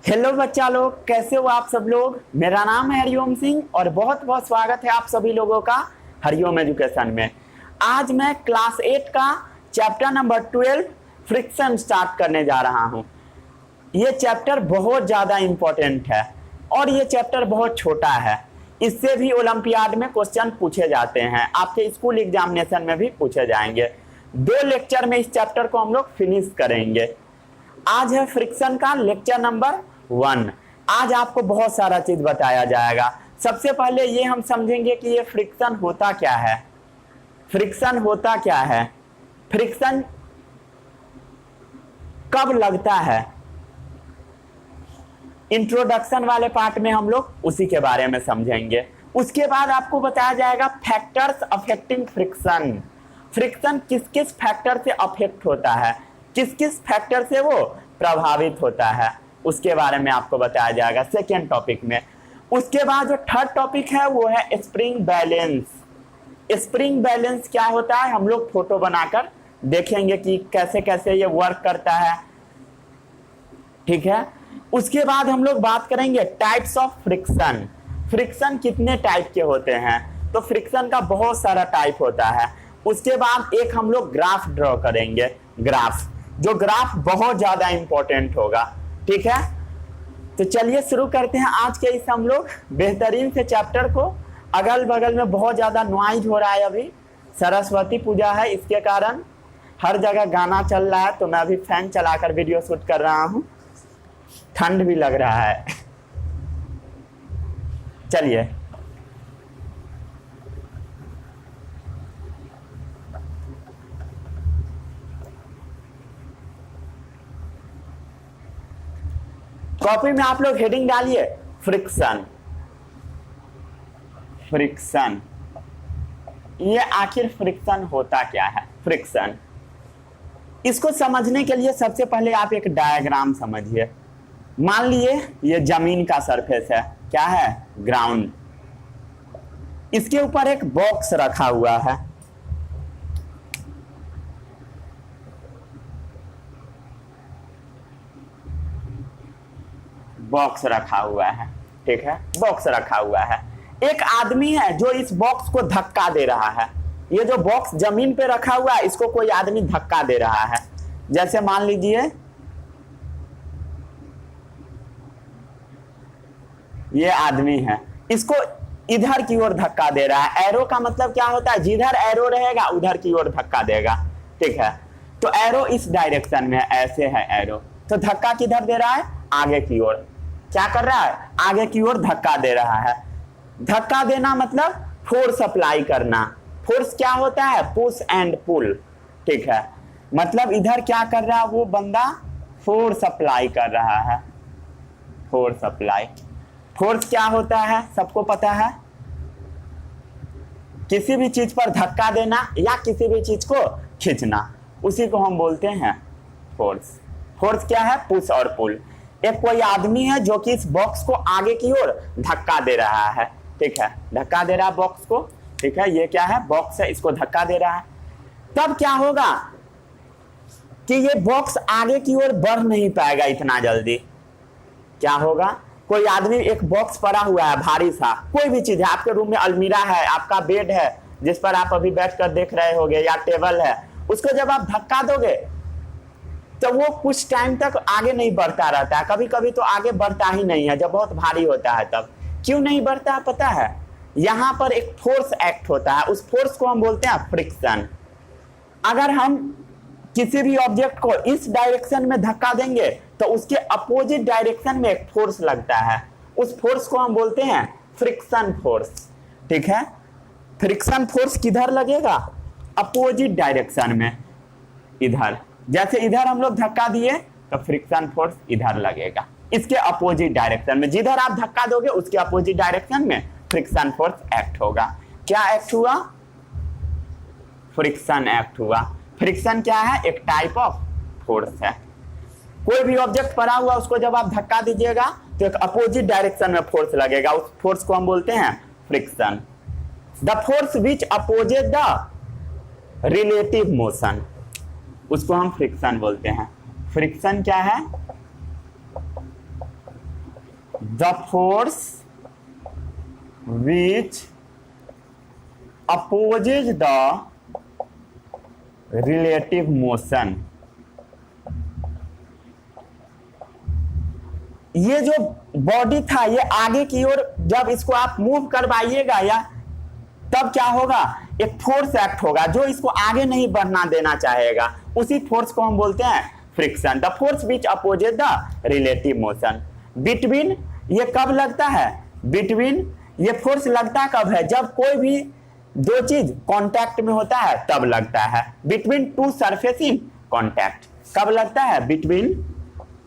Hello बच्चा लोग, कैसे हो आप सब लोग। मेरा नाम है हरिओम सिंह और बहुत बहुत स्वागत है आप सभी लोगों का हरिओम एजुकेशन में। आज मैं क्लास 8 का चैप्टर नंबर 12 फ्रिक्शन स्टार्ट करने जा रहा हूं। ये चैप्टर बहुत ज़्यादा इम्पोर्टेंट है और ये चैप्टर बहुत छोटा है। इससे भी ओलंपियाड में क्वेश्चन पूछे जाते हैं, आपके स्कूल एग्जामिनेशन में भी पूछे जाएंगे। 2 लेक्चर में इस चैप्टर को हम लोग फिनिश करेंगे। आज है फ्रिक्शन का लेक्चर नंबर 1। आज आपको बहुत सारा चीज बताया जाएगा। सबसे पहले ये हम समझेंगे कि ये फ्रिक्शन होता क्या है। फ्रिक्शन होता क्या है, फ्रिक्शन कब लगता है, इंट्रोडक्शन वाले पार्ट में हम लोग उसी के बारे में समझेंगे। उसके बाद आपको बताया जाएगा फैक्टर्स अफेक्टिंग फ्रिक्शन। फ्रिक्शन किस किस फैक्टर से अफेक्ट होता है, किस किस फैक्टर से वो प्रभावित होता है, उसके बारे में आपको बताया जाएगा सेकेंड टॉपिक में। उसके बाद जो थर्ड टॉपिक है वो है स्प्रिंग बैलेंस। स्प्रिंग बैलेंस क्या होता है हम लोग फोटो बनाकर देखेंगे कि कैसे कैसे ये वर्क करता है, ठीक है। उसके बाद हम लोग बात करेंगे टाइप्स ऑफ फ्रिक्शन। फ्रिक्शन कितने टाइप के होते हैं, तो फ्रिक्शन का बहुत सारा टाइप होता है। उसके बाद एक हम लोग ग्राफ ड्रॉ करेंगे, ग्राफ, जो ग्राफ बहुत ज्यादा इंपॉर्टेंट होगा, ठीक है। तो चलिए शुरू करते हैं आज के इस हम लोग बेहतरीन से चैप्टर को। अगल बगल में बहुत ज्यादा नॉइज हो रहा है, अभी सरस्वती पूजा है, इसके कारण हर जगह गाना चल रहा है, तो मैं अभी फैन चलाकर वीडियो शूट कर रहा हूँ। ठंड भी लग रहा है। चलिए कॉपी में आप लोग हेडिंग डालिए फ्रिक्शन। फ्रिक्शन, ये आखिर फ्रिक्शन होता क्या है। फ्रिक्शन, इसको समझने के लिए सबसे पहले आप एक डायग्राम समझिए। मान लिए ये जमीन का सरफेस है, क्या है, ग्राउंड। इसके ऊपर एक बॉक्स रखा हुआ है, बॉक्स रखा हुआ है, ठीक है, बॉक्स रखा हुआ है। एक आदमी है जो इस बॉक्स को धक्का दे रहा है। ये जो बॉक्स जमीन पे रखा हुआ है, इसको कोई आदमी धक्का दे रहा है। जैसे मान लीजिए ये आदमी है, इसको इधर की ओर धक्का दे रहा है। एरो का मतलब क्या होता है, जिधर एरो रहेगा उधर की ओर धक्का देगा, ठीक है। तो एरो इस डायरेक्शन में है, ऐसे है एरो, तो धक्का किधर दे रहा है, आगे की ओर। क्या कर रहा है, आगे की ओर धक्का दे रहा है। धक्का देना मतलब फोर्स अप्लाई करना। फोर्स क्या होता है, पुश एंड पुल, ठीक है। मतलब इधर क्या कर रहा है वो बंदा, फोर्स अप्लाई कर रहा है। फोर्स अप्लाई, फोर्स क्या होता है सबको पता है, किसी भी चीज पर धक्का देना या किसी भी चीज को खींचना, उसी को हम बोलते हैं फोर्स। फोर्स क्या है, पुश और पुल। एक कोई आदमी है जो कि इस बॉक्स को आगे की ओर धक्का दे रहा है, ठीक है, धक्का दे रहा है बॉक्स को, ठीक है। ये क्या है, बॉक्स है, इसको धक्का दे रहा है। तब क्या होगा कि ये बॉक्स आगे की ओर बढ़ नहीं पाएगा इतना जल्दी। क्या होगा, कोई आदमी, एक बॉक्स पड़ा हुआ है भारी सा, कोई भी चीज है, आपके रूम में अलमीरा है, आपका बेड है जिस पर आप अभी बैठकर देख रहे होगे, या टेबल है, उसको जब आप धक्का दोगे तो वो कुछ टाइम तक आगे नहीं बढ़ता रहता है। कभी कभी तो आगे बढ़ता ही नहीं है जब बहुत भारी होता है। तब क्यों नहीं बढ़ता है पता है, यहाँ पर एक फोर्स एक्ट होता है, उस फोर्स को हम बोलते हैं फ्रिक्शन। अगर हम किसी भी ऑब्जेक्ट को इस डायरेक्शन में धक्का देंगे तो उसके अपोजिट डायरेक्शन में एक फोर्स लगता है, उस फोर्स को हम बोलते हैं फ्रिक्शन फोर्स, ठीक है। फ्रिक्शन फोर्स किधर लगेगा, अपोजिट डायरेक्शन में, इधर। जैसे इधर हम लोग धक्का दिए तो फ्रिक्शन फोर्स इधर लगेगा, इसके अपोजिट डायरेक्शन में। जिधर आप धक्का दोगे उसके अपोजिट डायरेक्शन में फ्रिक्शन फोर्स एक्ट होगा। क्या एक्ट हुआ, फ्रिक्शन एक्ट हुआ। फ्रिक्शन क्या है, एक टाइप ऑफ फोर्स है। कोई भी ऑब्जेक्ट पड़ा हुआ उसको जब आप धक्का दीजिएगा तो एक अपोजिट डायरेक्शन में फोर्स लगेगा, उस फोर्स को हम बोलते हैं friction. The force which opposes the relative motion, उसको हम फ्रिक्शन बोलते हैं। फ्रिक्शन क्या है, the force which opposes the relative motion. ये जो बॉडी था ये आगे की ओर जब इसको आप मूव करवाइएगा या तब क्या होगा, एक फोर्स एक्ट होगा जो इसको आगे नहीं बढ़ना देना चाहेगा, उसी फोर्स को हम बोलते हैं friction. The force which opposes the relative motion. Between ये कब लगता है, बिटवीन ये फोर्स लगता कब है, जब कोई भी दो चीज कांटेक्ट में होता है तब लगता है। Between two surface in contact कब लगता है, between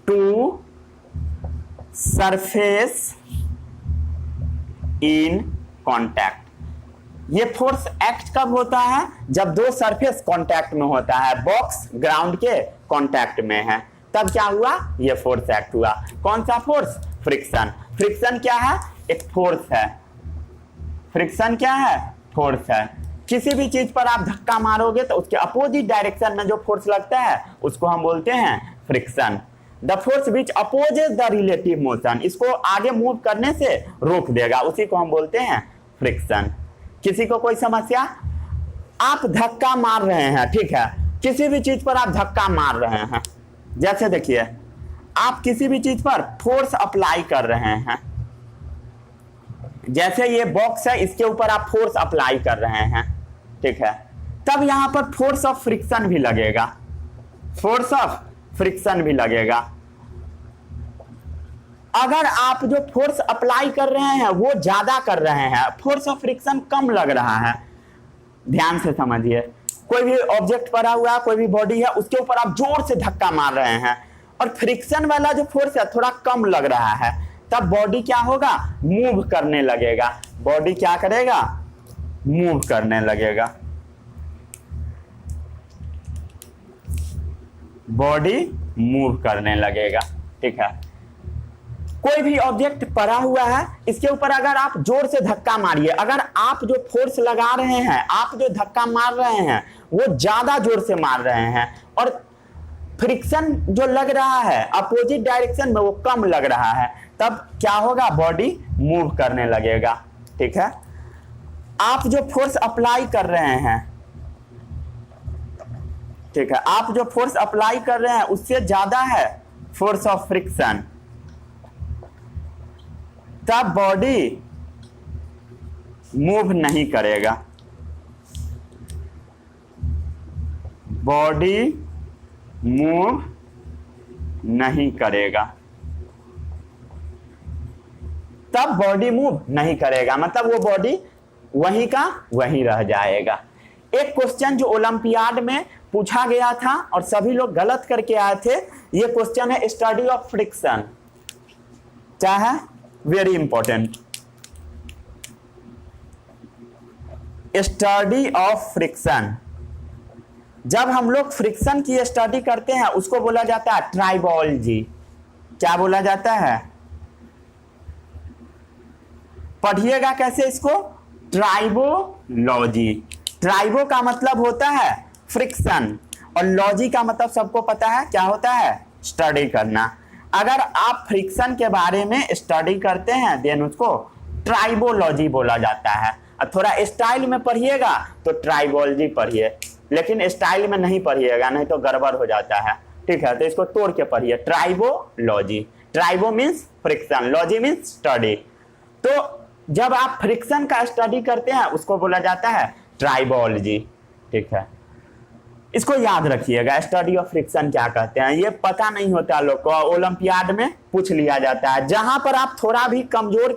two surface in contact. ये फोर्स एक्ट कब होता है, जब दो सरफेस कांटेक्ट में होता है, बॉक्स ग्राउंड के कांटेक्ट में है, तब क्या हुआ, ये फोर्स एक्ट हुआ। कौन सा फोर्स, फ्रिक्शन। फ्रिक्शन क्या है, एक फोर्स है। फ्रिक्शन क्या है, फोर्स है। किसी भी चीज पर आप धक्का मारोगे तो उसके अपोजिट डायरेक्शन में जो फोर्स लगता है उसको हम बोलते हैं friction. The force which opposes the relative motion, इसको आगे मूव करने से रोक देगा, उसी को हम बोलते हैं फ्रिक्शन। किसी को कोई समस्या, आप धक्का मार रहे हैं, ठीक है, किसी भी चीज पर आप धक्का मार रहे हैं, जैसे देखिए आप किसी भी चीज पर फोर्स अप्लाई कर रहे हैं, जैसे ये बॉक्स है इसके ऊपर आप फोर्स अप्लाई कर रहे हैं, ठीक है, तब यहां पर फोर्स ऑफ फ्रिक्शन भी लगेगा, फोर्स ऑफ फ्रिक्शन भी लगेगा। अगर आप जो फोर्स अप्लाई कर रहे हैं वो ज्यादा कर रहे हैं, फोर्स ऑफ फ्रिक्शन कम लग रहा है, ध्यान से समझिए, कोई भी ऑब्जेक्ट पड़ा हुआ है, कोई भी बॉडी है, उसके ऊपर आप जोर से धक्का मार रहे हैं और फ्रिक्शन वाला जो फोर्स है थोड़ा कम लग रहा है, तब बॉडी क्या होगा, मूव करने लगेगा। बॉडी क्या करेगा, मूव करने लगेगा, बॉडी मूव करने लगेगा, ठीक है। कोई भी ऑब्जेक्ट पड़ा हुआ है, इसके ऊपर अगर आप जोर से धक्का मारिए, अगर आप जो फोर्स लगा रहे हैं, आप जो धक्का मार रहे हैं वो ज्यादा जोर से मार रहे हैं और फ्रिक्शन जो लग रहा है अपोजिट डायरेक्शन में वो कम लग रहा है, तब क्या होगा, बॉडी मूव करने लगेगा, ठीक है। आप जो फोर्स अप्लाई कर रहे हैं, ठीक है, आप जो फोर्स अप्लाई कर रहे हैं उससे ज्यादा है फोर्स ऑफ फ्रिक्शन, तब बॉडी मूव नहीं करेगा, बॉडी मूव नहीं करेगा, तब बॉडी मूव नहीं करेगा, मतलब वो बॉडी वहीं का वहीं रह जाएगा। एक क्वेश्चन जो ओलंपियाड में पूछा गया था और सभी लोग गलत करके आए थे, ये क्वेश्चन है स्टडी ऑफ फ्रिक्शन, क्या है, very important, study of friction. जब हम लोग फ्रिक्शन की स्टडी करते हैं उसको बोला जाता है ट्राइबोलॉजी। क्या बोला जाता है, पढ़िएगा कैसे इसको, ट्राइबोलॉजी। ट्राइबो का मतलब होता है फ्रिक्शन और लॉजी का मतलब सबको पता है क्या होता है, स्टडी करना। अगर आप फ्रिक्शन के बारे में स्टडी करते हैं देन उसको ट्राइबोलॉजी बोला जाता है। और थोड़ा स्टाइल में पढ़िएगा तो ट्राइबोलॉजी पढ़िए, लेकिन स्टाइल में नहीं पढ़िएगा नहीं तो गड़बड़ हो जाता है, ठीक है, तो इसको तोड़ के पढ़िए, tribology. Tribo means friction, logy means study. तो जब आप फ्रिक्शन का स्टडी करते हैं उसको बोला जाता है ट्राइबोलॉजी, ठीक है। इसको याद रखिएगा, स्टडी ऑफ फ्रिक्शन क्या कहते हैं, ये पता नहीं होता लोग को, ओलंपियाड में पूछ लिया जाता है। जहां पर आप थोड़ा भी कमजोर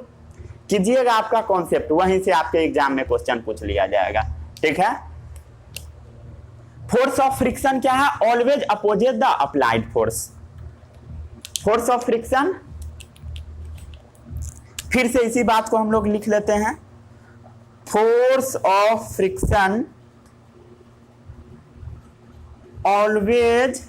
कीजिएगा आपका कॉन्सेप्ट, वहीं से आपके एग्जाम में क्वेश्चन पूछ लिया जाएगा, ठीक है। फोर्स ऑफ फ्रिक्शन क्या है, always opposite the applied force. Force of friction, फिर से इसी बात को हम लोग लिख लेते हैं, force of friction always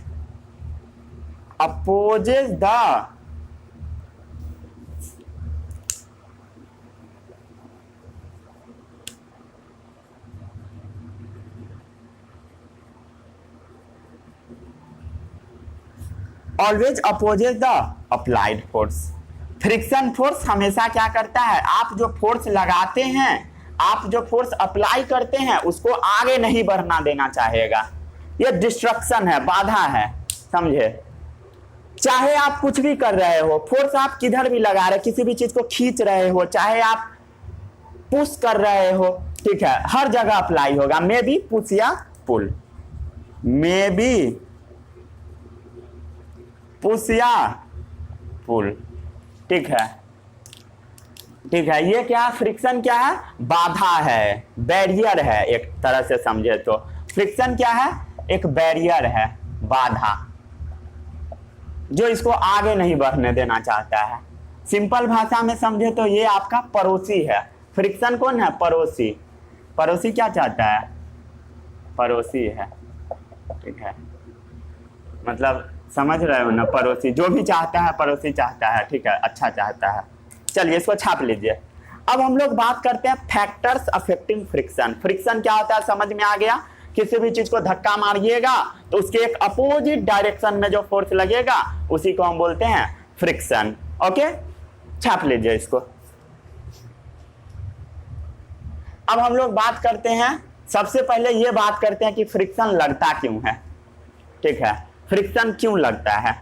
opposes the applied force। Friction force हमेशा क्या करता है, आप जो फोर्स लगाते हैं, आप जो फोर्स अप्लाई करते हैं उसको आगे नहीं बढ़ना देना चाहेगा। ये डिस्ट्रक्शन है, बाधा है, समझे। चाहे आप कुछ भी कर रहे हो, फोर्स आप किधर भी लगा रहे, किसी भी चीज को खींच रहे हो, चाहे आप पुश कर रहे हो, ठीक है, हर जगह अप्लाई होगा। मे बी पुश या पुल, मे बी पुश या पुल, ठीक है, ठीक है। ये क्या, फ्रिक्शन क्या है, बाधा है, बैरियर है, एक तरह से समझे तो फ्रिक्शन क्या है, एक बैरियर है, बाधा, जो इसको आगे नहीं बढ़ने देना चाहता है। सिंपल भाषा में समझे तो ये आपका पड़ोसी है। फ्रिक्शन कौन है, पड़ोसी। पड़ोसी क्या चाहता है, पड़ोसी है, ठीक है, मतलब समझ रहे हो ना, पड़ोसी जो भी चाहता है पड़ोसी चाहता है, ठीक है, अच्छा चाहता है। चलिए इसको छाप लीजिए। अब हम लोग बात करते हैं फैक्टर्स अफेक्टिंग फ्रिक्शन। फ्रिक्शन क्या होता है समझ में आ गया। किसी भी चीज को धक्का मारिएगा तो उसके एक अपोजिट डायरेक्शन में जो फोर्स लगेगा उसी को हम बोलते हैं फ्रिक्शन। ओके, छाप लीजिए इसको। अब हम लोग बात करते हैं, सबसे पहले ये बात करते हैं कि फ्रिक्शन लगता क्यों है, ठीक है, फ्रिक्शन क्यों लगता है,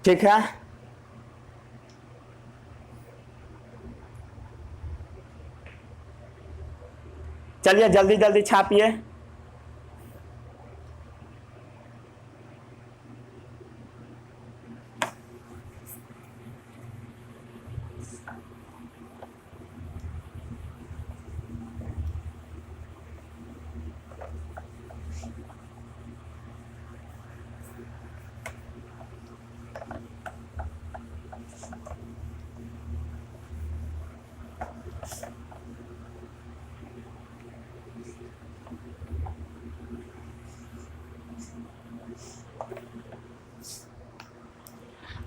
ठीक है। चलिए जल्दी जल्दी छापिए।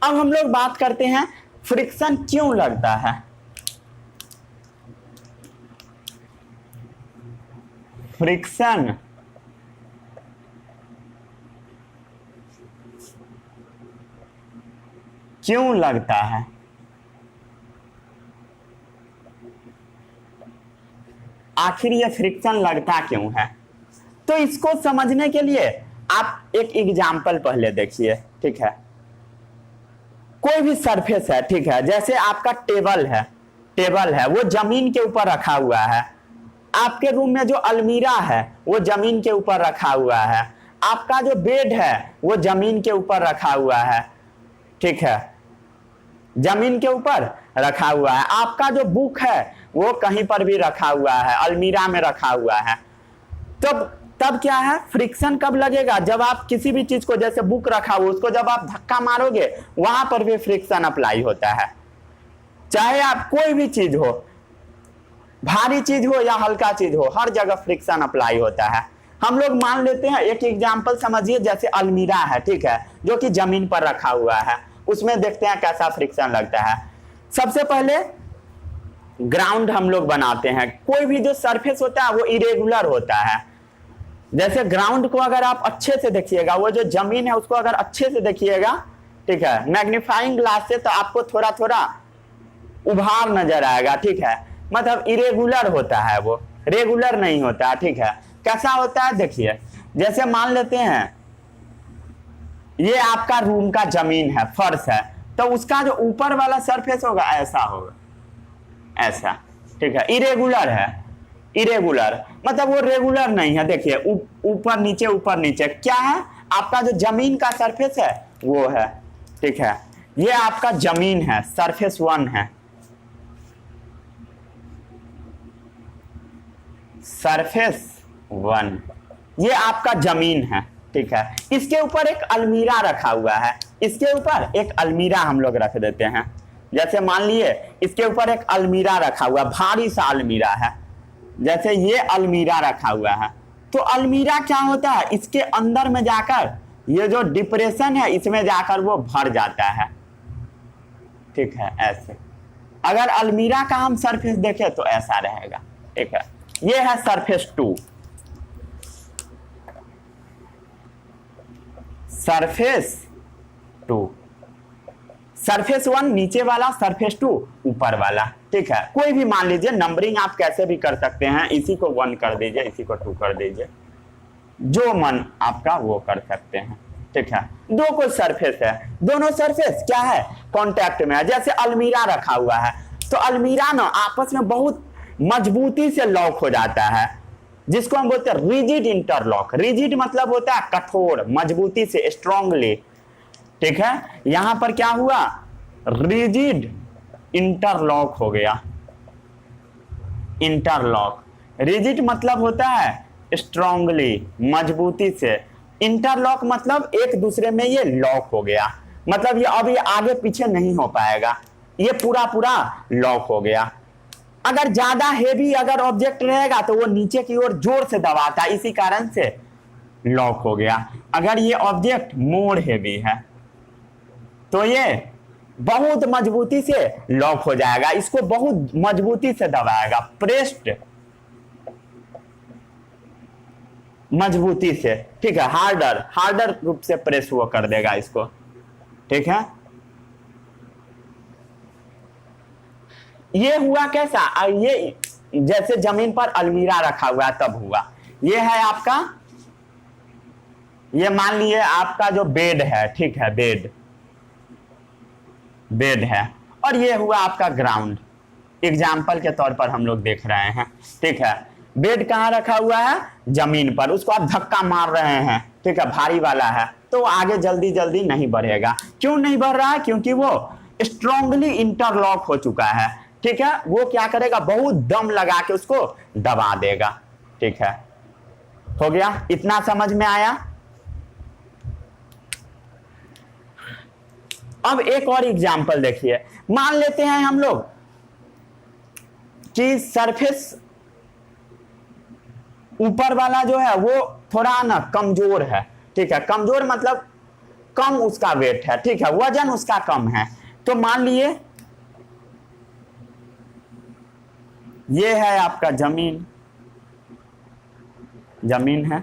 अब हम लोग बात करते हैं फ्रिक्शन क्यों लगता है। फ्रिक्शन क्यों लगता है, आखिर ये फ्रिक्शन लगता क्यों है। तो इसको समझने के लिए आप एक एग्जाम्पल पहले देखिए, ठीक है। कोई भी सरफेस है, ठीक है, जैसे आपका टेबल है, टेबल है वो जमीन के ऊपर रखा हुआ है। आपके रूम में जो अलमीरा है वो जमीन के ऊपर रखा हुआ है। आपका जो बेड है वो जमीन के ऊपर रखा हुआ है, ठीक है, जमीन के ऊपर रखा हुआ है। आपका जो बुक है वो कहीं पर भी रखा हुआ है, अलमीरा में रखा हुआ है। तब क्या है, फ्रिक्शन कब लगेगा, जब आप किसी भी चीज को, जैसे बुक रखा हुआ उसको जब आप धक्का मारोगे वहां पर भी फ्रिक्शन अप्लाई होता है। चाहे आप कोई भी चीज हो, भारी चीज हो या हल्का चीज हो, हर जगह फ्रिक्शन अप्लाई होता है। हम लोग मान लेते हैं, एक एग्जांपल समझिए, जैसे अलमीरा है, ठीक है, जो कि जमीन पर रखा हुआ है, उसमें देखते हैं कैसा फ्रिक्शन लगता है। सबसे पहले ग्राउंड हम लोग बनाते हैं। कोई भी जो सरफेस होता है वो इरेगुलर होता है। जैसे ग्राउंड को अगर आप अच्छे से देखिएगा, वो जो जमीन है उसको अगर अच्छे से देखिएगा, ठीक है, मैग्नीफाइंग ग्लास से, तो आपको थोड़ा थोड़ा उभार नजर आएगा, ठीक है, मतलब इरेगुलर होता है, वो रेगुलर नहीं होता, ठीक है। कैसा होता है देखिए, जैसे मान लेते हैं ये आपका रूम का जमीन है, फर्श है, तो उसका जो ऊपर वाला सरफेस होगा ऐसा होगा, ऐसा, ठीक है, इरेगुलर है, इरेगुलर मतलब वो रेगुलर नहीं है। देखिए ऊपर नीचे क्या है, आपका जो जमीन का सरफेस है वो है, ठीक है, ये आपका जमीन है, सरफेस 1 है, सरफेस 1, ये आपका जमीन है, ठीक है। इसके ऊपर एक अलमीरा रखा हुआ है, इसके ऊपर एक अलमीरा हम लोग रख देते हैं। जैसे मान लिए इसके ऊपर एक अलमीरा रखा हुआ, भारी सा अलमीरा है, जैसे ये अलमीरा रखा हुआ है। तो अलमीरा क्या होता है, इसके अंदर में जाकर ये जो डिप्रेशन है इसमें जाकर वो भर जाता है, ठीक है, ऐसे। अगर अलमीरा का हम सरफेस देखें तो ऐसा रहेगा, ठीक है। ये है सरफेस 2, सरफेस 2, सरफेस 1 नीचे वाला, सरफेस 2 ऊपर वाला, ठीक है। कोई भी मान लीजिए, नंबरिंग आप कैसे भी कर सकते हैं, इसी को 1 कर दीजिए, इसी को 2 कर दीजिए, जो मन आपका वो कर सकते हैं, ठीक है। दो को सरफेस है, दोनों सरफेस क्या है, कांटेक्ट में है। जैसे अलमीरा रखा हुआ है, तो अलमीरा ना आपस में बहुत मजबूती से लॉक हो जाता है, जिसको हम बोलते हैं रिजिड इंटरलॉक। रिजिड मतलब होता है कठोर, मजबूती से, स्ट्रांगली, ठीक है। यहां पर क्या हुआ, रिजिड इंटरलॉक हो गया। इंटरलॉक, रिजिड मतलब होता है स्ट्रांगली, मजबूती से, इंटरलॉक मतलब एक दूसरे में ये लॉक हो गया, मतलब ये अब ये आगे पीछे नहीं हो पाएगा, ये पूरा पूरा लॉक हो गया। अगर ज्यादा हेवी अगर ऑब्जेक्ट रहेगा तो वो नीचे की ओर जोर से दबाता है, इसी कारण से लॉक हो गया। अगर ये ऑब्जेक्ट मोर हेवी है तो ये बहुत मजबूती से लॉक हो जाएगा, इसको बहुत मजबूती से दबाएगा, प्रेस्ड, मजबूती से, ठीक है। हार्डर रूप से प्रेस वो कर देगा इसको, ठीक है। ये हुआ कैसा, ये जैसे जमीन पर अलमीरा रखा हुआ तब हुआ। ये है आपका, ये मान लीजिए आपका जो बेड है, ठीक है, बेड है, और ये हुआ आपका ग्राउंड, एग्जाम्पल के तौर पर हम लोग देख रहे हैं, ठीक है। बेड कहाँ रखा हुआ है, जमीन पर, उसको आप धक्का मार रहे हैं, ठीक है, भारी वाला है, तो आगे जल्दी जल्दी नहीं बढ़ेगा। क्यों नहीं बढ़ रहा है, क्योंकि वो स्ट्रांगली इंटरलॉक हो चुका है, ठीक है। वो क्या करेगा, बहुत दम लगा के उसको दबा देगा, ठीक है। हो गया, इतना समझ में आया। अब एक और एग्जाम्पल देखिए, मान लेते हैं हम लोग कि सरफेस ऊपर वाला जो है वो थोड़ा ना कमजोर है, ठीक है। कमजोर मतलब कम उसका वेट है, ठीक है, वजन उसका कम है। तो मान लिए ये है आपका जमीन है,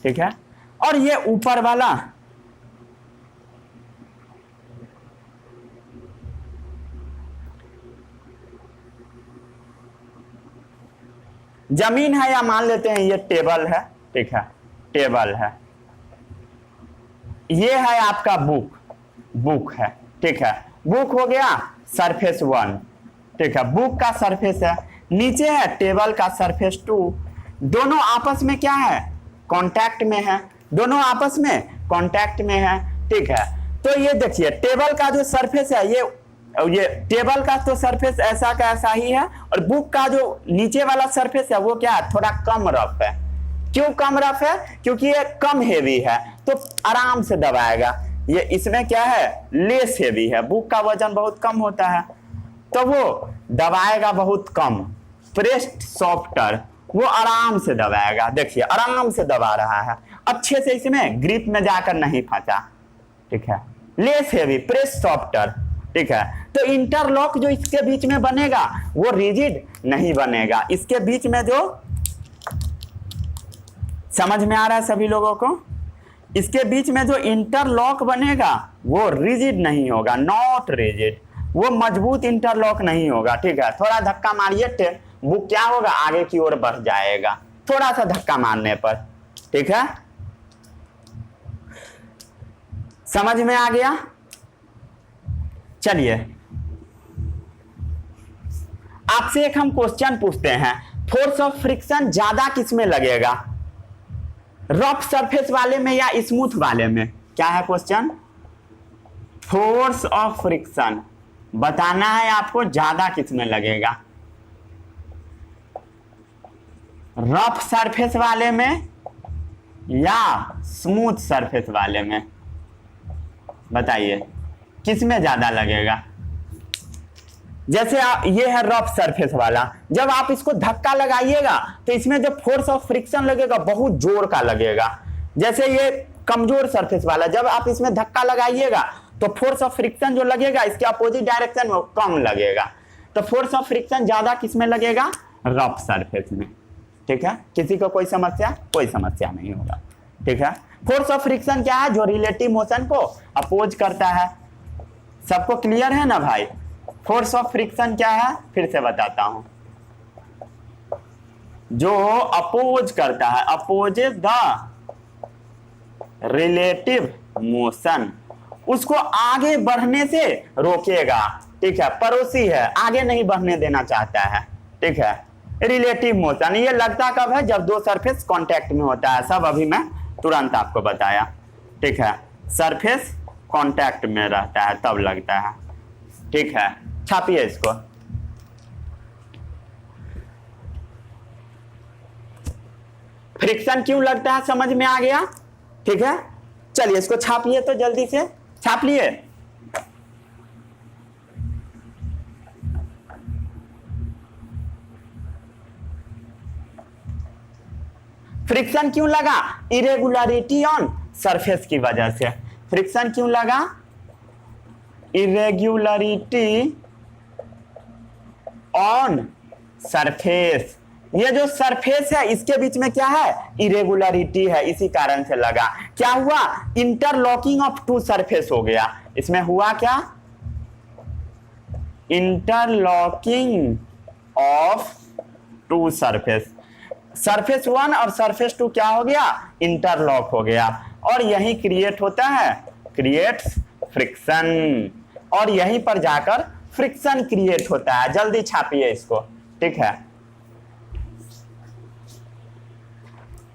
ठीक है, और ये ऊपर वाला जमीन है, या मान लेते हैं ये टेबल है, ठीक है, टेबल है। ये है आपका बुक है, ठीक है। बुक हो गया सरफेस 1, ठीक है, बुक का सरफेस है। नीचे है टेबल का सरफेस 2, दोनों आपस में क्या है, कांटेक्ट में है, दोनों आपस में कांटेक्ट में है, ठीक है। तो ये देखिए टेबल का जो सरफेस है, ये टेबल का तो सरफेस ऐसा का ऐसा ही है, और बुक का जो नीचे वाला सरफेस है वो क्या है, थोड़ा कम रफ है। क्यों कम रफ है, क्योंकि ये कम हेवी है, तो आराम से दबाएगा। ये इसमें क्या है, लेस हेवी है, बुक का वजन बहुत कम होता है, तो वो दबाएगा बहुत कम, प्रेस्ड सॉफ्टर, वो आराम से दबाएगा। देखिए आराम से दबा रहा है, अच्छे से इसमें ग्रिप में जाकर नहीं फंसा, ठीक है, लेस हेवी, प्रेस्ड सॉफ्टर, ठीक है। तो इंटरलॉक जो इसके बीच में बनेगा वो रिजिड नहीं बनेगा, इसके बीच में जो, समझ में आ रहा है सभी लोगों को, इसके बीच में जो इंटरलॉक बनेगा वो रिजिड नहीं होगा, नॉट रिजिड, वो मजबूत इंटरलॉक नहीं होगा, ठीक है। थोड़ा धक्का मारिए, वो क्या होगा, आगे की ओर बढ़ जाएगा, थोड़ा सा धक्का मारने पर, ठीक है। समझ में आ गया। चलिए आपसे एक हम क्वेश्चन पूछते हैं, फोर्स ऑफ फ्रिक्शन ज्यादा किसमें लगेगा, रफ सरफेस वाले में या स्मूथ वाले में। क्या है क्वेश्चन, फोर्स ऑफ फ्रिक्शन बताना है आपको, ज्यादा किसमें लगेगा, रफ सरफेस वाले में या स्मूथ सरफेस वाले में, बताइए किसमें ज्यादा लगेगा। जैसे ये है रफ सरफेस वाला, जब आप इसको धक्का लगाइएगा तो इसमें जो फोर्स ऑफ फ्रिक्शन लगेगा बहुत जोर का लगेगा। जैसे ये कमजोर सरफेस वाला, जब आप इसमें धक्का लगाइएगा तो फोर्स ऑफ फ्रिक्शन जो लगेगा इसके अपोजिट डायरेक्शन में कम लगेगा। तो फोर्स ऑफ फ्रिक्शन ज्यादा किसमें लगेगा, रफ सरफेस में, ठीक है। किसी को कोई समस्या, कोई समस्या नहीं होगा, ठीक है। फोर्स ऑफ फ्रिक्शन क्या है? जो रिलेटिव मोशन को अपोज करता है। सबको क्लियर है ना भाई? फोर्स ऑफ फ्रिक्शन क्या है? फिर से बताता हूं, जो अपोज करता है, अपोजेज द रिलेटिव मोशन, उसको आगे बढ़ने से रोकेगा। ठीक है, पड़ोसी है, आगे नहीं बढ़ने देना चाहता है। ठीक है, रिलेटिव मोशन ये लगता कब है? जब दो सरफेस कांटेक्ट में होता है। सब अभी मैं तुरंत आपको बताया। ठीक है, सरफेस कांटेक्ट में रहता है तब लगता है। ठीक है, छापिए इसको। फ्रिक्शन क्यों लगता है समझ में आ गया? ठीक है, चलिए इसको छापिए तो जल्दी से छाप लिए। फ्रिक्शन क्यों लगा? इरेगुलरिटी ऑन सरफेस की वजह से। फ्रिक्शन क्यों लगा? Irregularity on surface. ये जो सरफेस है इसके बीच में क्या है? इरेगुलरिटी है, इसी कारण से लगा। क्या हुआ? इंटरलॉकिंग ऑफ टू सरफेस हो गया। इसमें हुआ क्या? Interlocking of two surface. Surface 1 और सरफेस 2 क्या हो गया? इंटरलॉक हो गया, और यही क्रिएट होता है, क्रिएट्स फ्रिक्शन, और यहीं पर जाकर फ्रिक्शन क्रिएट होता है। जल्दी छापिए इसको। ठीक है,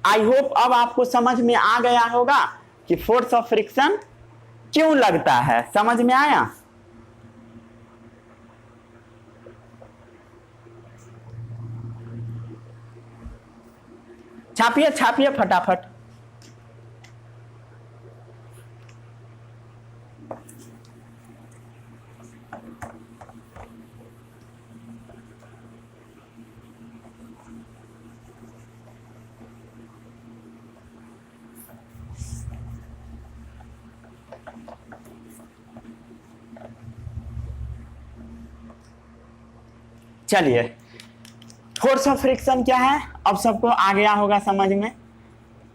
आई होप अब आपको समझ में आ गया होगा कि फोर्स ऑफ फ्रिक्शन क्यों लगता है। समझ में आया? छापिए छापिए फटाफट। चलिए, फोर्स ऑफ फ्रिक्शन क्या है अब सबको आ गया होगा समझ में।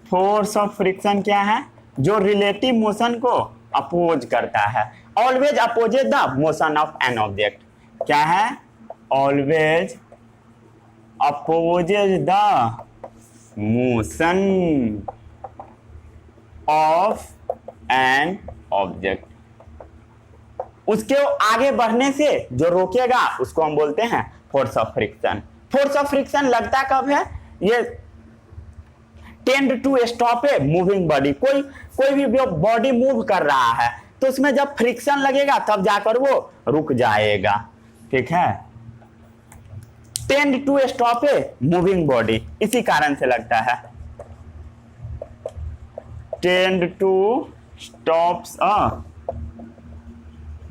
फोर्स ऑफ फ्रिक्शन क्या है? जो रिलेटिव मोशन को अपोज करता है। Always opposes the motion of an object. क्या है? Always opposes the motion of an object. उसके आगे बढ़ने से जो रोकेगा उसको हम बोलते हैं force of friction. Force of friction लगता कब है? ये tend to stop a moving body. कोई भी बॉडी मूव कर रहा है तो उसमें जब फ्रिक्शन लगेगा तब जाकर वो रुक जाएगा। ठीक है, tend to stop a moving body, इसी कारण से लगता है। Tend to stops a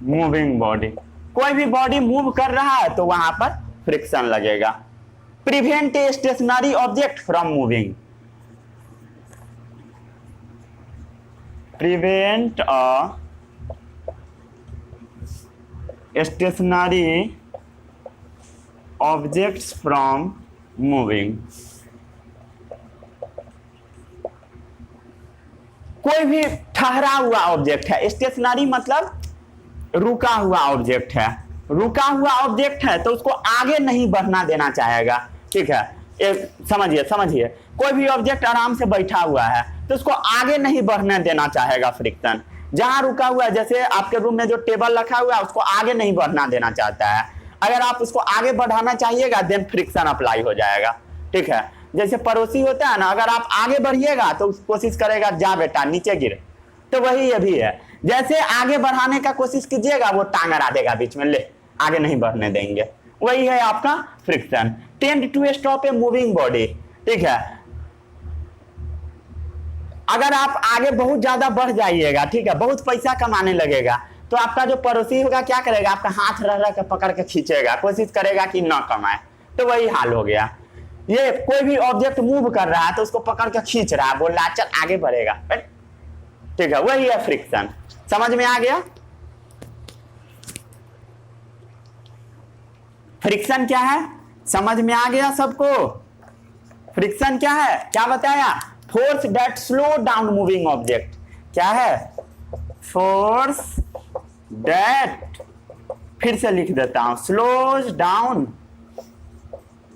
moving body. कोई भी बॉडी मूव कर रहा है तो वहां पर फ्रिक्शन लगेगा। Prevent a stationary object from moving. Prevent a stationary objects from moving. कोई भी ठहरा हुआ ऑब्जेक्ट है, स्टेशनरी मतलब रुका हुआ ऑब्जेक्ट है। रुका हुआ ऑब्जेक्ट है तो उसको आगे नहीं बढ़ना देना चाहेगा। ठीक है, समझिए समझिए। कोई भी ऑब्जेक्ट आराम से बैठा हुआ है तो उसको आगे नहीं बढ़ने देना चाहेगा फ्रिक्शन। जहां रुका हुआ है, जैसे आपके रूम में जो टेबल रखा हुआ है उसको आगे नहीं बढ़ना देना चाहता है। अगर आप उसको आगे बढ़ाना चाहिएगा देन फ्रिक्शन अप्लाई हो जाएगा। ठीक है, जैसे पड़ोसी होता है ना, अगर आप आगे बढ़िएगा तो कोशिश करेगा जा बेटा नीचे गिर, तो वही ये भी है। जैसे आगे बढ़ाने का कोशिश कीजिएगा वो टांग अड़ा देगा बीच में, ले आगे नहीं बढ़ने देंगे। वही है आपका friction. Tend to stop a moving body. ठीक है, अगर आप आगे बहुत ज्यादा बढ़ जाइएगा, ठीक है, बहुत पैसा कमाने लगेगा, तो आपका जो पड़ोसी होगा क्या करेगा? आपका हाथ रह के पकड़ के खींचेगा, कोशिश करेगा कि ना कमाए। तो वही हाल हो गया। ये कोई भी ऑब्जेक्ट मूव कर रहा है तो उसको पकड़ के खींच रहा है, बोल रहा है चल आगे बढ़ेगा। ठीक है, वही है फ्रिक्शन। समझ में आ गया? फ्रिक्शन क्या है समझ में आ गया सबको? फ्रिक्शन क्या है? क्या बताया? Force that slow down moving object. क्या है? फोर्स दैट, फिर से लिख देता हूं, स्लोज डाउन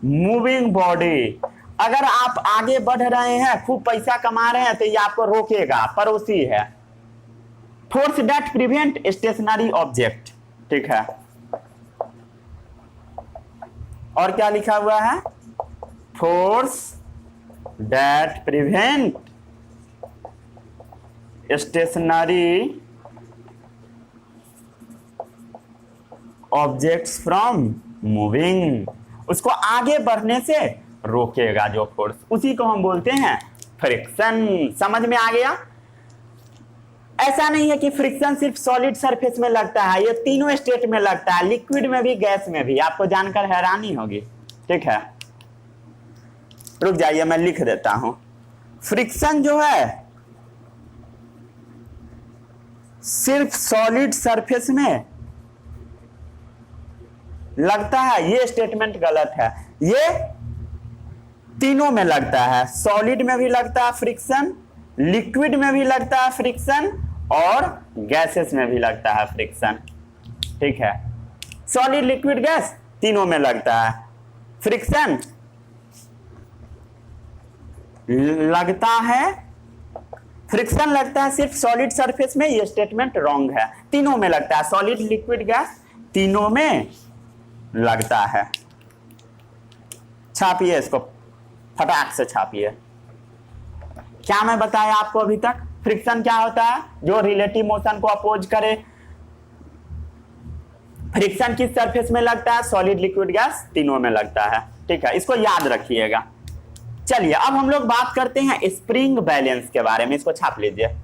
मूविंग बॉडी। अगर आप आगे बढ़ रहे हैं, खूब पैसा कमा रहे हैं, तो ये आपको रोकेगा, पड़ोसी है। Force that prevent stationary object, ठीक है। और क्या लिखा हुआ है? Force that prevent stationary objects from moving, उसको आगे बढ़ने से रोकेगा जो फोर्स, उसी को हम बोलते हैं फ्रिक्शन। समझ में आ गया? ऐसा नहीं है कि फ्रिक्शन सिर्फ सॉलिड सरफेस में लगता है, ये तीनों स्टेट में लगता है, लिक्विड में भी, गैस में भी। आपको जानकर हैरानी होगी, ठीक है। रुक जाइए, मैं लिख देता हूं। फ्रिक्शन जो है सिर्फ सॉलिड सरफेस में लगता है, ये स्टेटमेंट गलत है। ये तीनों में लगता है, सॉलिड में भी लगता है फ्रिक्शन, लिक्विड में भी लगता है फ्रिक्शन, और गैसेस में भी लगता है फ्रिक्शन, ठीक है। सॉलिड, लिक्विड, गैस तीनों में लगता है फ्रिक्शन। लगता है फ्रिक्शन लगता है सिर्फ सॉलिड सरफेस में, ये स्टेटमेंट रॉन्ग है। तीनों में लगता है, सॉलिड, लिक्विड, गैस तीनों में लगता है। छापिए इसको, फटाक से छापिए। क्या मैं बताया आपको अभी तक? फ्रिक्शन क्या होता है? जो रिलेटिव मोशन को अपोज करे। फ्रिक्शन किस सरफेस में लगता है? सॉलिड, लिक्विड, गैस तीनों में लगता है, ठीक है। इसको याद रखिएगा। चलिए अब हम लोग बात करते हैं स्प्रिंग बैलेंस के बारे में। इसको छाप लीजिए।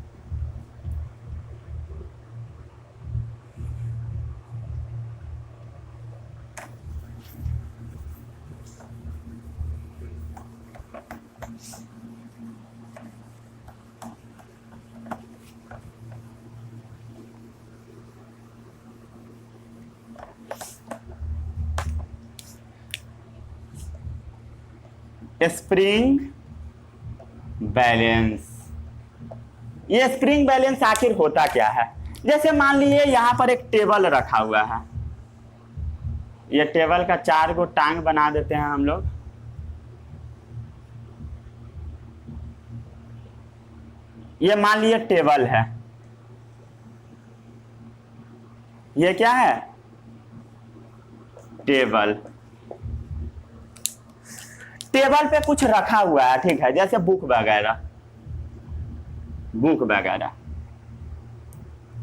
स्प्रिंग बैलेंस, ये स्प्रिंग बैलेंस आखिर होता क्या है? जैसे मान लीजिए यहां पर एक टेबल रखा हुआ है, ये टेबल का 4 गो टांग बना देते हैं हम लोग। ये मान लीजिए टेबल है, ये क्या है? टेबल। टेबल पे कुछ रखा हुआ है, ठीक है, जैसे बुक वगैरह, बुक वगैरह।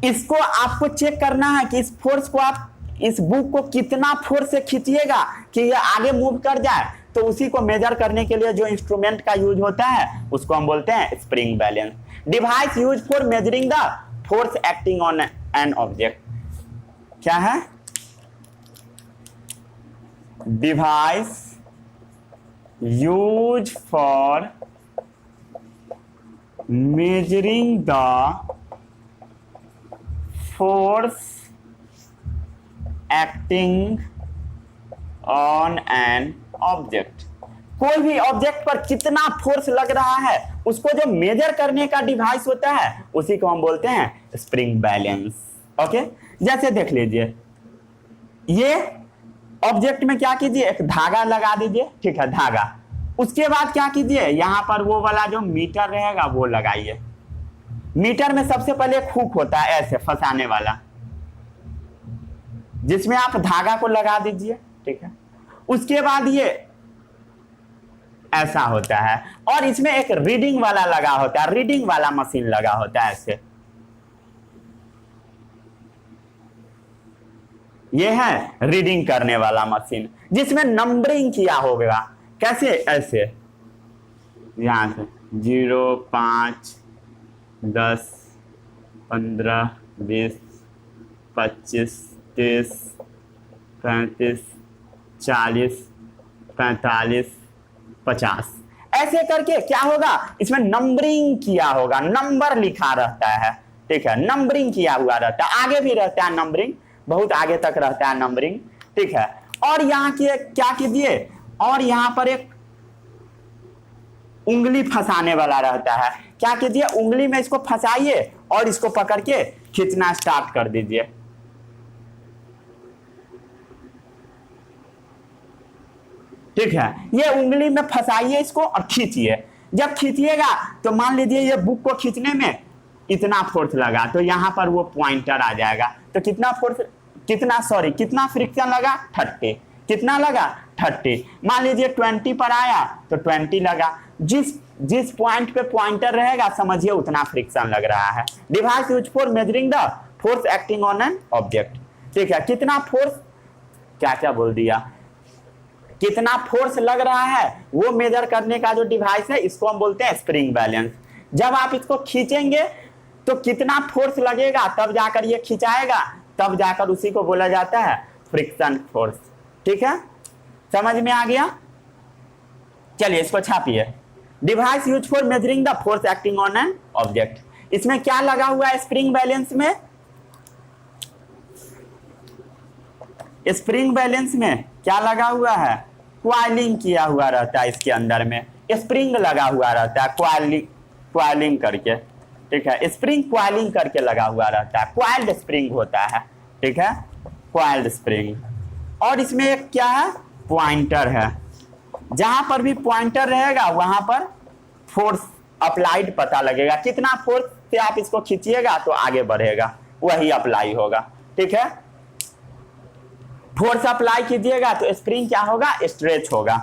इसको आपको चेक करना है कि इस फोर्स को, आप इस बुक को कितना फोर्स से खींचिएगा कि ये आगे मूव कर जाए। तो उसी को मेजर करने के लिए जो इंस्ट्रूमेंट का यूज होता है उसको हम बोलते हैं spring balance. Device use for measuring the force acting on an object. क्या है? Device used for measuring the force acting on an object। कोई भी ऑब्जेक्ट पर कितना फोर्स लग रहा है उसको जो मेजर करने का डिवाइस होता है उसी को हम बोलते हैं स्प्रिंग बैलेंस। ओके, जैसे देख लीजिए, ये ऑब्जेक्ट में क्या कीजिए, एक धागा लगा दीजिए, ठीक है, धागा। उसके बाद क्या कीजिए, यहां पर वो वाला जो मीटर रहेगा वो लगाइए। मीटर में सबसे पहले एक हुक होता है ऐसे फंसाने वाला, जिसमें आप धागा को लगा दीजिए, ठीक है। उसके बाद ये ऐसा होता है, और इसमें एक रीडिंग वाला लगा होता है, रीडिंग वाला मशीन लगा होता है ऐसे। ये है रीडिंग करने वाला मशीन, जिसमें नंबरिंग किया होगा। कैसे? ऐसे, यहां से 0, 5, 10, 15, 20, 25, 30, 35, 40, 45, 50, ऐसे करके क्या होगा, इसमें नंबरिंग किया होगा, नंबर लिखा रहता है, ठीक है, नंबरिंग किया हुआ रहता है। आगे भी रहता है नंबरिंग, बहुत आगे तक रहता है नंबरिंग, ठीक है। और यहाँ की क्या कीजिए, और यहाँ पर एक उंगली फंसाने वाला रहता है। क्या कीजिए, उंगली में इसको फंसाइए और इसको पकड़ के खींचना स्टार्ट कर दीजिए। ठीक है, ये उंगली में फंसाइए इसको और खींचिए। जब खींचिएगा तो मान लीजिए ये बुक को खींचने में इतना फोर्स लगा, तो यहां पर वो पॉइंटर आ जाएगा। तो कितना फोर्स, कितना फ्रिक्शन लगा, 30। कितना लगा, 30। मान लीजिए 20 पर आया तो 20 लगा। जिस पॉइंट पे पॉइंटर रहेगा समझिए उतना फ्रिक्शन लग रहा है। Device use for measuring the force acting on an object. ठीक है, कितना फोर्स, क्या बोल दिया, कितना फोर्स लग रहा है वो मेजर करने का जो डिवाइस है इसको हम बोलते हैं स्प्रिंग बैलेंस। जब आप इसको खींचेंगे तो कितना फोर्स लगेगा तब जाकर ये खिंचाएगा, तब जाकर उसी को बोला जाता है फ्रिक्शन फोर्स। ठीक है, समझ में आ गया। चलिए इसको छापिए। Device use for measuring the force acting on an object. इसमें क्या लगा हुआ है स्प्रिंग बैलेंस में, स्प्रिंग बैलेंस में क्या लगा हुआ है, क्वाइलिंग किया हुआ रहता है। इसके अंदर में स्प्रिंग लगा हुआ रहता है, क्वाइलिंग करके। ठीक है, स्प्रिंग क्वाइलिंग करके लगा हुआ रहता है, क्वाइल्ड स्प्रिंग होता है। ठीक है, क्वाइल्ड स्प्रिंग। और इसमें एक क्या है, पॉइंटर है। जहां पर भी पॉइंटर रहेगा वहां पर फोर्स अप्लाइड पता लगेगा। कितना फोर्स से आप इसको खींचिएगा तो आगे बढ़ेगा, वही अप्लाई होगा। ठीक है, फोर्स अप्लाई कीजिएगा तो स्प्रिंग क्या होगा, स्ट्रेच होगा।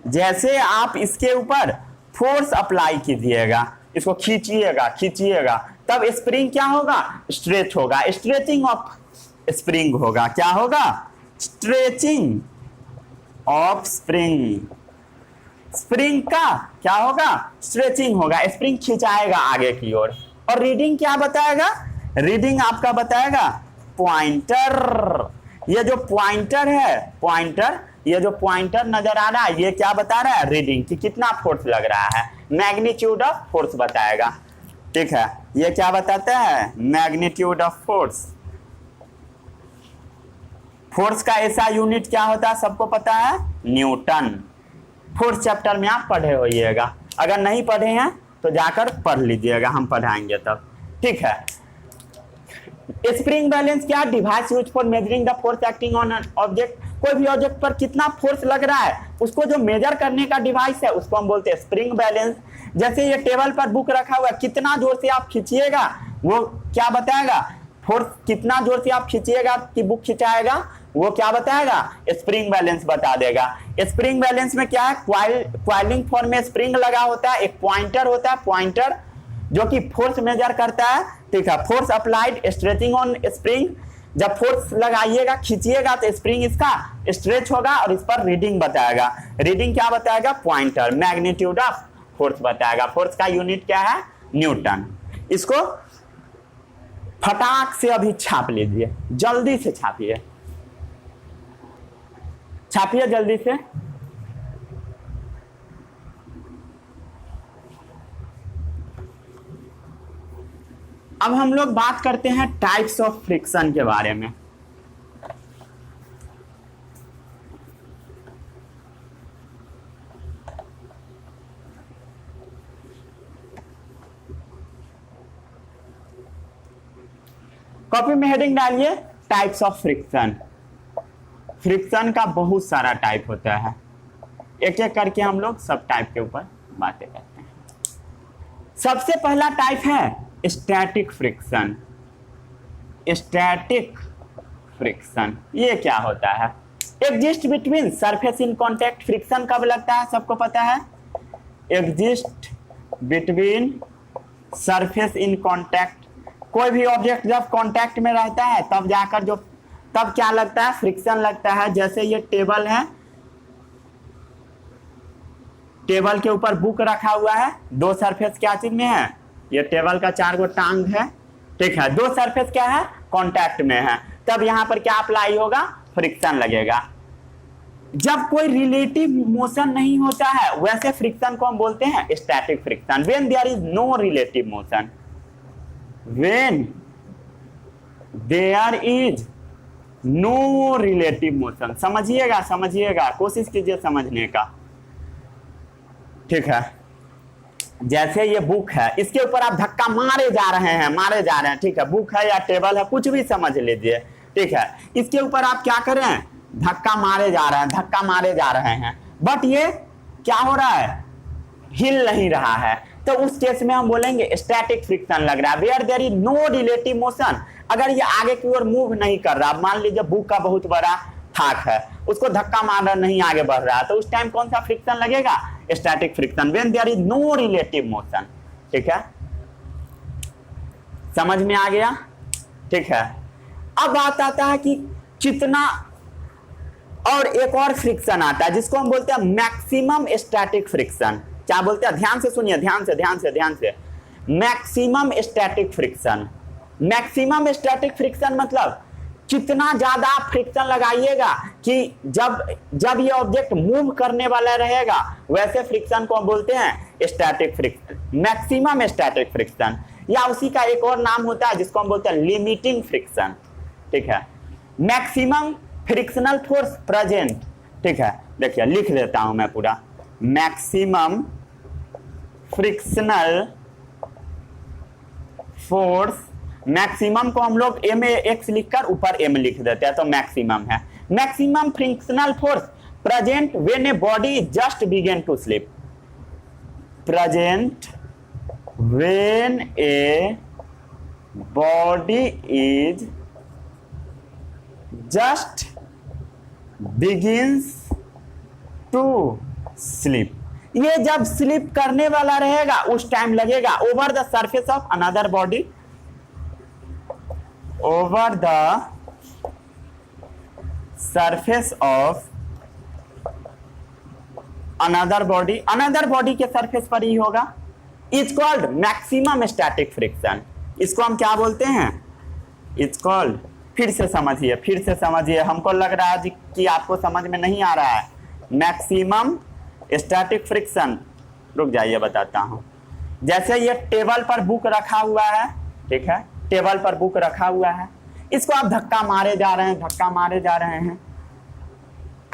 जैसे आप इसके ऊपर फोर्स अप्लाई कीजिएगा, इसको खींचिएगा तब स्प्रिंग क्या होगा, स्ट्रेच होगा। स्ट्रेचिंग ऑफ स्प्रिंग होगा। क्या होगा, स्ट्रेचिंग ऑफ स्प्रिंग। स्प्रिंग का क्या होगा, स्ट्रेचिंग होगा। स्प्रिंग खिंचाएगा आगे की ओर। और रीडिंग क्या बताएगा, रीडिंग आपका बताएगा पॉइंटर। ये जो पॉइंटर है, ये जो पॉइंटर नजर आ रहा है ये क्या बता रहा है, रीडिंग कि कितना फोर्स लग रहा है। मैग्नीट्यूड ऑफ फोर्स बताएगा। ठीक है, ये क्या बताता है, मैग्नीट्यूड ऑफ फोर्स। फोर्स का ऐसा यूनिट क्या होता है सबको पता है, न्यूटन। फोर्स चैप्टर में आप पढ़े होइएगा, अगर नहीं पढ़े हैं तो जाकर पढ़ लीजिएगा, हम पढ़ाएंगे तब। ठीक है, स्प्रिंग बैलेंस क्या, device use for measuring the force acting on an object. कोई भी ऑब्जेक्ट पर कितना फोर्स लग रहा है उसको जो मेजर करने का डिवाइस है उसको हम बोलते हैं स्प्रिंग बैलेंस। जैसे ये टेबल पर बुक रखा हुआ है, कितना जोर से आप खींचिएगा वो क्या बताएगा, फोर्स कितना जोर से आप खींचिएगा कि बुक खिंचाएगा वो क्या बताएगा, स्प्रिंग बैलेंस बता देगा। स्प्रिंग बैलेंस में क्या है, क्वाइलिंग फॉर्म में स्प्रिंग लगा होता है, एक पॉइंटर होता है, पॉइंटर जो कि फोर्स मेजर करता है। ठीक है, force applied stretching on spring. जब फोर्स लगाइएगा खींचिएगा तो स्प्रिंग इसका स्ट्रेच होगा और इस पर रीडिंग बताएगा। रीडिंग क्या बताएगा, पॉइंटर। मैग्नीट्यूड ऑफ फोर्स बताएगा। फोर्स का यूनिट क्या है, न्यूटन। इसको फटाक से अभी छाप लीजिए, जल्दी से छापिए जल्दी से। अब हम लोग बात करते हैं टाइप्स ऑफ फ्रिक्शन के बारे में। कॉपी में हेडिंग डालिए, टाइप्स ऑफ फ्रिक्शन। फ्रिक्शन का बहुत सारा टाइप होता है, एक एक करके हम लोग सब टाइप के ऊपर बातें करते हैं। सबसे पहला टाइप है स्टैटिक फ्रिक्शन। स्टैटिक फ्रिक्शन ये क्या होता है, exist between surface in contact. Friction कब लगता है सबको पता है, exist between surface in contact. कोई भी ऑब्जेक्ट जब कॉन्टैक्ट में रहता है तब जाकर तब क्या लगता है, फ्रिक्शन लगता है। जैसे ये टेबल है, टेबल के ऊपर बुक रखा हुआ है, दो सरफेस क्या चीज में है, ये टेबल का 4 गो टांग है। ठीक है, दो सरफेस क्या है, कांटेक्ट में है, तब यहां पर क्या अप्लाई होगा, फ्रिक्शन लगेगा। जब कोई रिलेटिव मोशन नहीं होता है वैसे फ्रिक्शन को हम बोलते हैं static friction. When there is no relative motion, when there is no relative motion. समझिएगा समझिएगा, कोशिश कीजिए समझने का, ठीक है। जैसे ये बुक है, इसके ऊपर आप धक्का मारे जा रहे हैं, ठीक है। बुक है या टेबल है, कुछ भी समझ लीजिए, ठीक है। इसके ऊपर आप क्या कर रहे हैं, धक्का मारे जा रहे हैं, बट ये क्या हो रहा है, हिल नहीं रहा है, तो उस केस में हम बोलेंगे स्टैटिक फ्रिक्शन लग रहा है। Where there is no relative motion, अगर ये आगे की ओर मूव नहीं कर रहा, मान लीजिए बुक का बहुत बड़ा थाक है, उसको धक्का मार रहा नहीं आगे बढ़ रहा है, तो उस टाइम कौन सा फ्रिक्शन लगेगा, static friction, when there is no relative motion, ठीक है। समझ में आ गया, ठीक है। अब बात आता है कि कितना, और एक और फ्रिक्शन आता है जिसको हम बोलते हैं मैक्सिमम स्टैटिक फ्रिक्शन। क्या बोलते हैं, ध्यान से सुनिए, ध्यान से। Maximum static friction, maximum static friction मतलब कितना ज्यादा फ्रिक्शन लगाइएगा कि जब ये ऑब्जेक्ट मूव करने वाला रहेगा, वैसे फ्रिक्शन को हम बोलते हैं static friction, maximum static friction. या उसी का एक और नाम होता है जिसको हम बोलते हैं लिमिटिंग फ्रिक्शन, ठीक है। मैक्सिमम फ्रिक्शनल फोर्स प्रेजेंट, ठीक है। देखिए लिख देता हूं मैं पूरा, मैक्सिमम फ्रिक्शनल फोर्स, मैक्सिमम को हम लोग एम एक्स लिखकर ऊपर एम लिख देते हैं, तो मैक्सिमम है। Maximum frictional force present when a body just begin to slip, present when a body is just begins to slip, ये जब स्लिप करने वाला रहेगा उस टाइम लगेगा over the surface of another body, over the surface of another body के surface पर ही होगा, is called maximum static friction. इसको हम क्या बोलते हैं, इज कॉल्ड, फिर से समझिए, हमको लग रहा है कि आपको समझ में नहीं आ रहा है। मैक्सिमम स्टैटिक फ्रिक्शन, रुक जाइए बताता हूं। जैसे ये टेबल पर बुक रखा हुआ है, ठीक है, टेबल पर बुक रखा हुआ है, इसको आप धक्का मारे जा रहे हैं,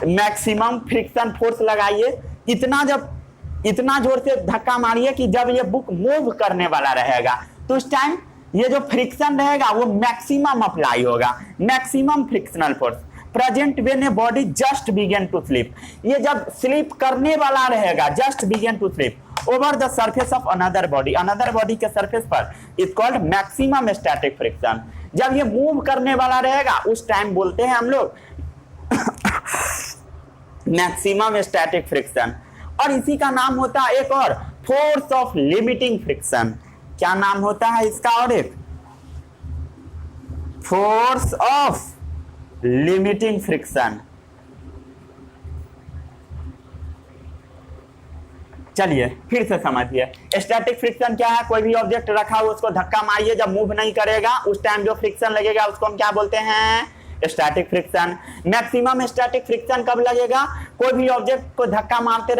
मैक्सिमम फ्रिक्शन फोर्स लगाइए, इतना जोर से धक्का मारिए कि जब ये बुक मूव करने वाला रहेगा तो उस टाइम ये जो फ्रिक्शन रहेगा वो मैक्सिमम अप्लाई होगा, maximum frictional force present when a body just begin to slip, ये जब स्लिप करने वाला रहेगा, just begin to slip over the surface of another body के सरफेस पर, is called maximum static friction. जब ये मूव करने वाला रहेगा उस टाइम बोलते हैं हम लोग मैक्सिमम स्टैटिक फ्रिक्शन। और इसी का नाम होता है एक और, फोर्स ऑफ लिमिटिंग फ्रिक्शन। क्या नाम होता है इसका, और एक फोर्स ऑफ लिमिटिंग फ्रिक्शन। चलिए फिर से समझिए, स्टैटिक फ्रिक्शन क्या है, कोई भी ऑब्जेक्ट रखा हो उसको धक्का मारिए, जब मूव नहीं करेगा उस टाइम जो फ्रिक्शन लगेगा उसको हम क्या बोलते हैं, static friction. Maximum static friction कब लगेगा, कोई भी ऑब्जेक्ट को धक्का मारते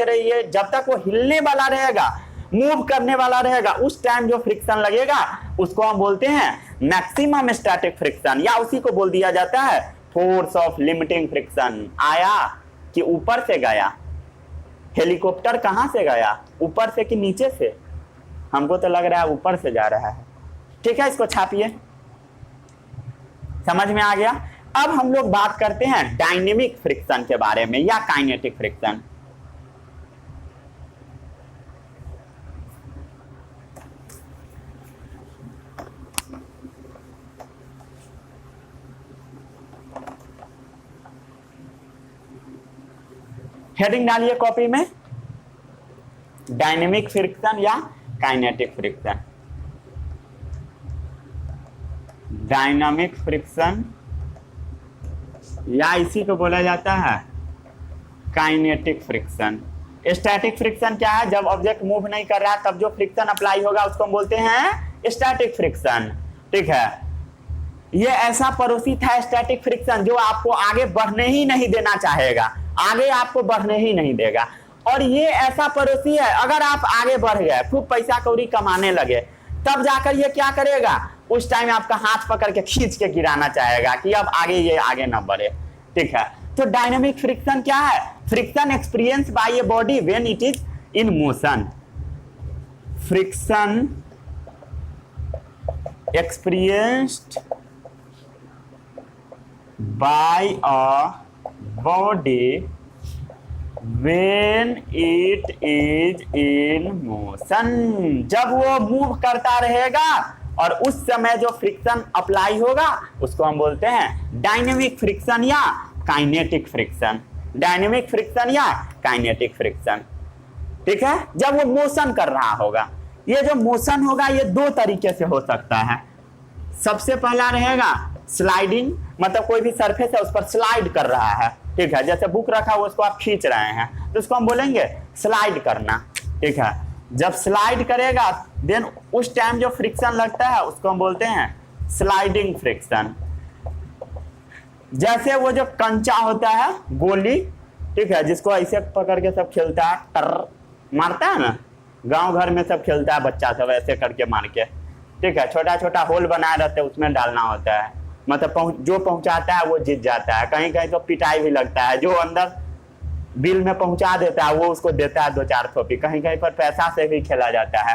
रहिए जब तक वो हिलने वाला रहेगा, मूव करने वाला रहेगा, उस टाइम जो फ्रिक्शन लगेगा उसको हम बोलते हैं मैक्सिमम स्टैटिक फ्रिक्शन, या उसी को बोल दिया जाता है फोर्स ऑफ लिमिटिंग फ्रिक्शन। आया कि ऊपर से गया, हेलीकॉप्टर कहां से गया, ऊपर से कि नीचे से, हमको तो लग रहा है ऊपर से जा रहा है, ठीक है। इसको छापिए, समझ में आ गया। अब हम लोग बात करते हैं डायनेमिक फ्रिक्शन के बारे में या काइनेटिक फ्रिक्शन। हेडिंग डालिए कॉपी में, डायनेमिक फ्रिक्शन या काइनेटिक फ्रिक्शन। डायनामिक फ्रिक्शन या इसी को बोला जाता है काइनेटिक फ्रिक्शन। स्टैटिक फ्रिक्शन क्या है, जब ऑब्जेक्ट मूव नहीं कर रहा तब जो फ्रिक्शन अप्लाई होगा उसको हम बोलते हैं स्टैटिक फ्रिक्शन, ठीक है। ये ऐसा पड़ोसी था स्टैटिक फ्रिक्शन जो आपको आगे बढ़ने ही नहीं देना चाहेगा, आगे आपको बढ़ने ही नहीं देगा। और ये ऐसा पड़ोसी है, अगर आप आगे बढ़ गए, खूब पैसा कौड़ी कमाने लगे, तब जाकर ये क्या करेगा, उस टाइम आपका हाथ पकड़ के खींच के गिराना चाहेगा कि अब आगे ये आगे ना बढ़े, ठीक है। तो डायनेमिक फ्रिक्शन क्या है? Friction experience by a body when it is in motion. Friction experienced by a body when it is in motion। जब वो मूव करता रहेगा और उस समय जो फ्रिक्शन अप्लाई होगा उसको हम बोलते हैं डायनेमिक फ्रिक्शन या काइनेटिक फ्रिक्शन। डायनेमिक फ्रिक्शन या काइनेटिक फ्रिक्शन, ठीक है, जब वो मोशन कर रहा होगा। ये जो मोशन होगा ये दो तरीके से हो सकता है। सबसे पहला रहेगा स्लाइडिंग, मतलब कोई भी सरफेस है उस पर स्लाइड कर रहा है, ठीक है, जैसे बुक रखा हुआ उसको आप खींच रहे हैं तो उसको हम बोलेंगे स्लाइड करना, ठीक है। जब स्लाइड करेगा देन उस टाइम जो फ्रिक्शन लगता है उसको हम बोलते हैं स्लाइडिंग फ्रिक्शन। जैसे वो जो कंचा होता है गोली, ठीक है, जिसको ऐसे पकड़ के सब खेलता है, टर मारता है ना, गांव घर में सब खेलता है बच्चा सब ऐसे करके मार के, ठीक है, छोटा छोटा होल बनाए रहते हैं उसमें डालना होता है, मतलब जो पहुंचाता है वो जीत जाता है। कहीं कहीं तो पिटाई भी लगता है, जो अंदर बिल में पहुंचा देता है वो उसको देता है 2-4 थोपी, कहीं कहीं पर पैसा से भी खेला जाता है,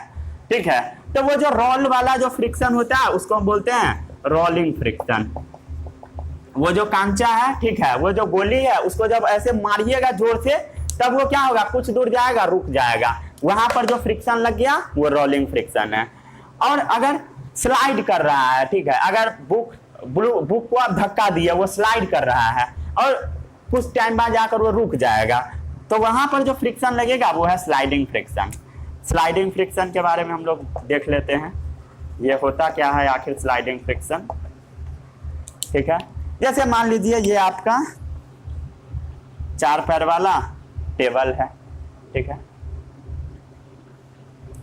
ठीक है। तो वो जो रोल वाला जो फ्रिक्शन होता है उसको हम बोलते हैं रोलिंग फ्रिक्शन। वो जो कांचा है, ठीक है, वो जो गोली है उसको जब ऐसे मारिएगा जोर से तब वो क्या होगा, कुछ दूर जाएगा, रुक जाएगा, वहां पर जो फ्रिक्शन लग गया वो रोलिंग फ्रिक्शन है। और अगर स्लाइड कर रहा है, ठीक है, अगर बुक को आप धक्का दिए वो स्लाइड कर रहा है और कुछ टाइम बाद जाकर वो रुक जाएगा तो वहां पर जो फ्रिक्शन लगेगा वो है स्लाइडिंग फ्रिक्शन। स्लाइडिंग फ्रिक्शन के बारे में हम लोग देख लेते हैं, ये होता क्या है आखिर स्लाइडिंग फ्रिक्शन, ठीक है। जैसे मान लीजिए ये आपका 4 पैर वाला टेबल है, ठीक है,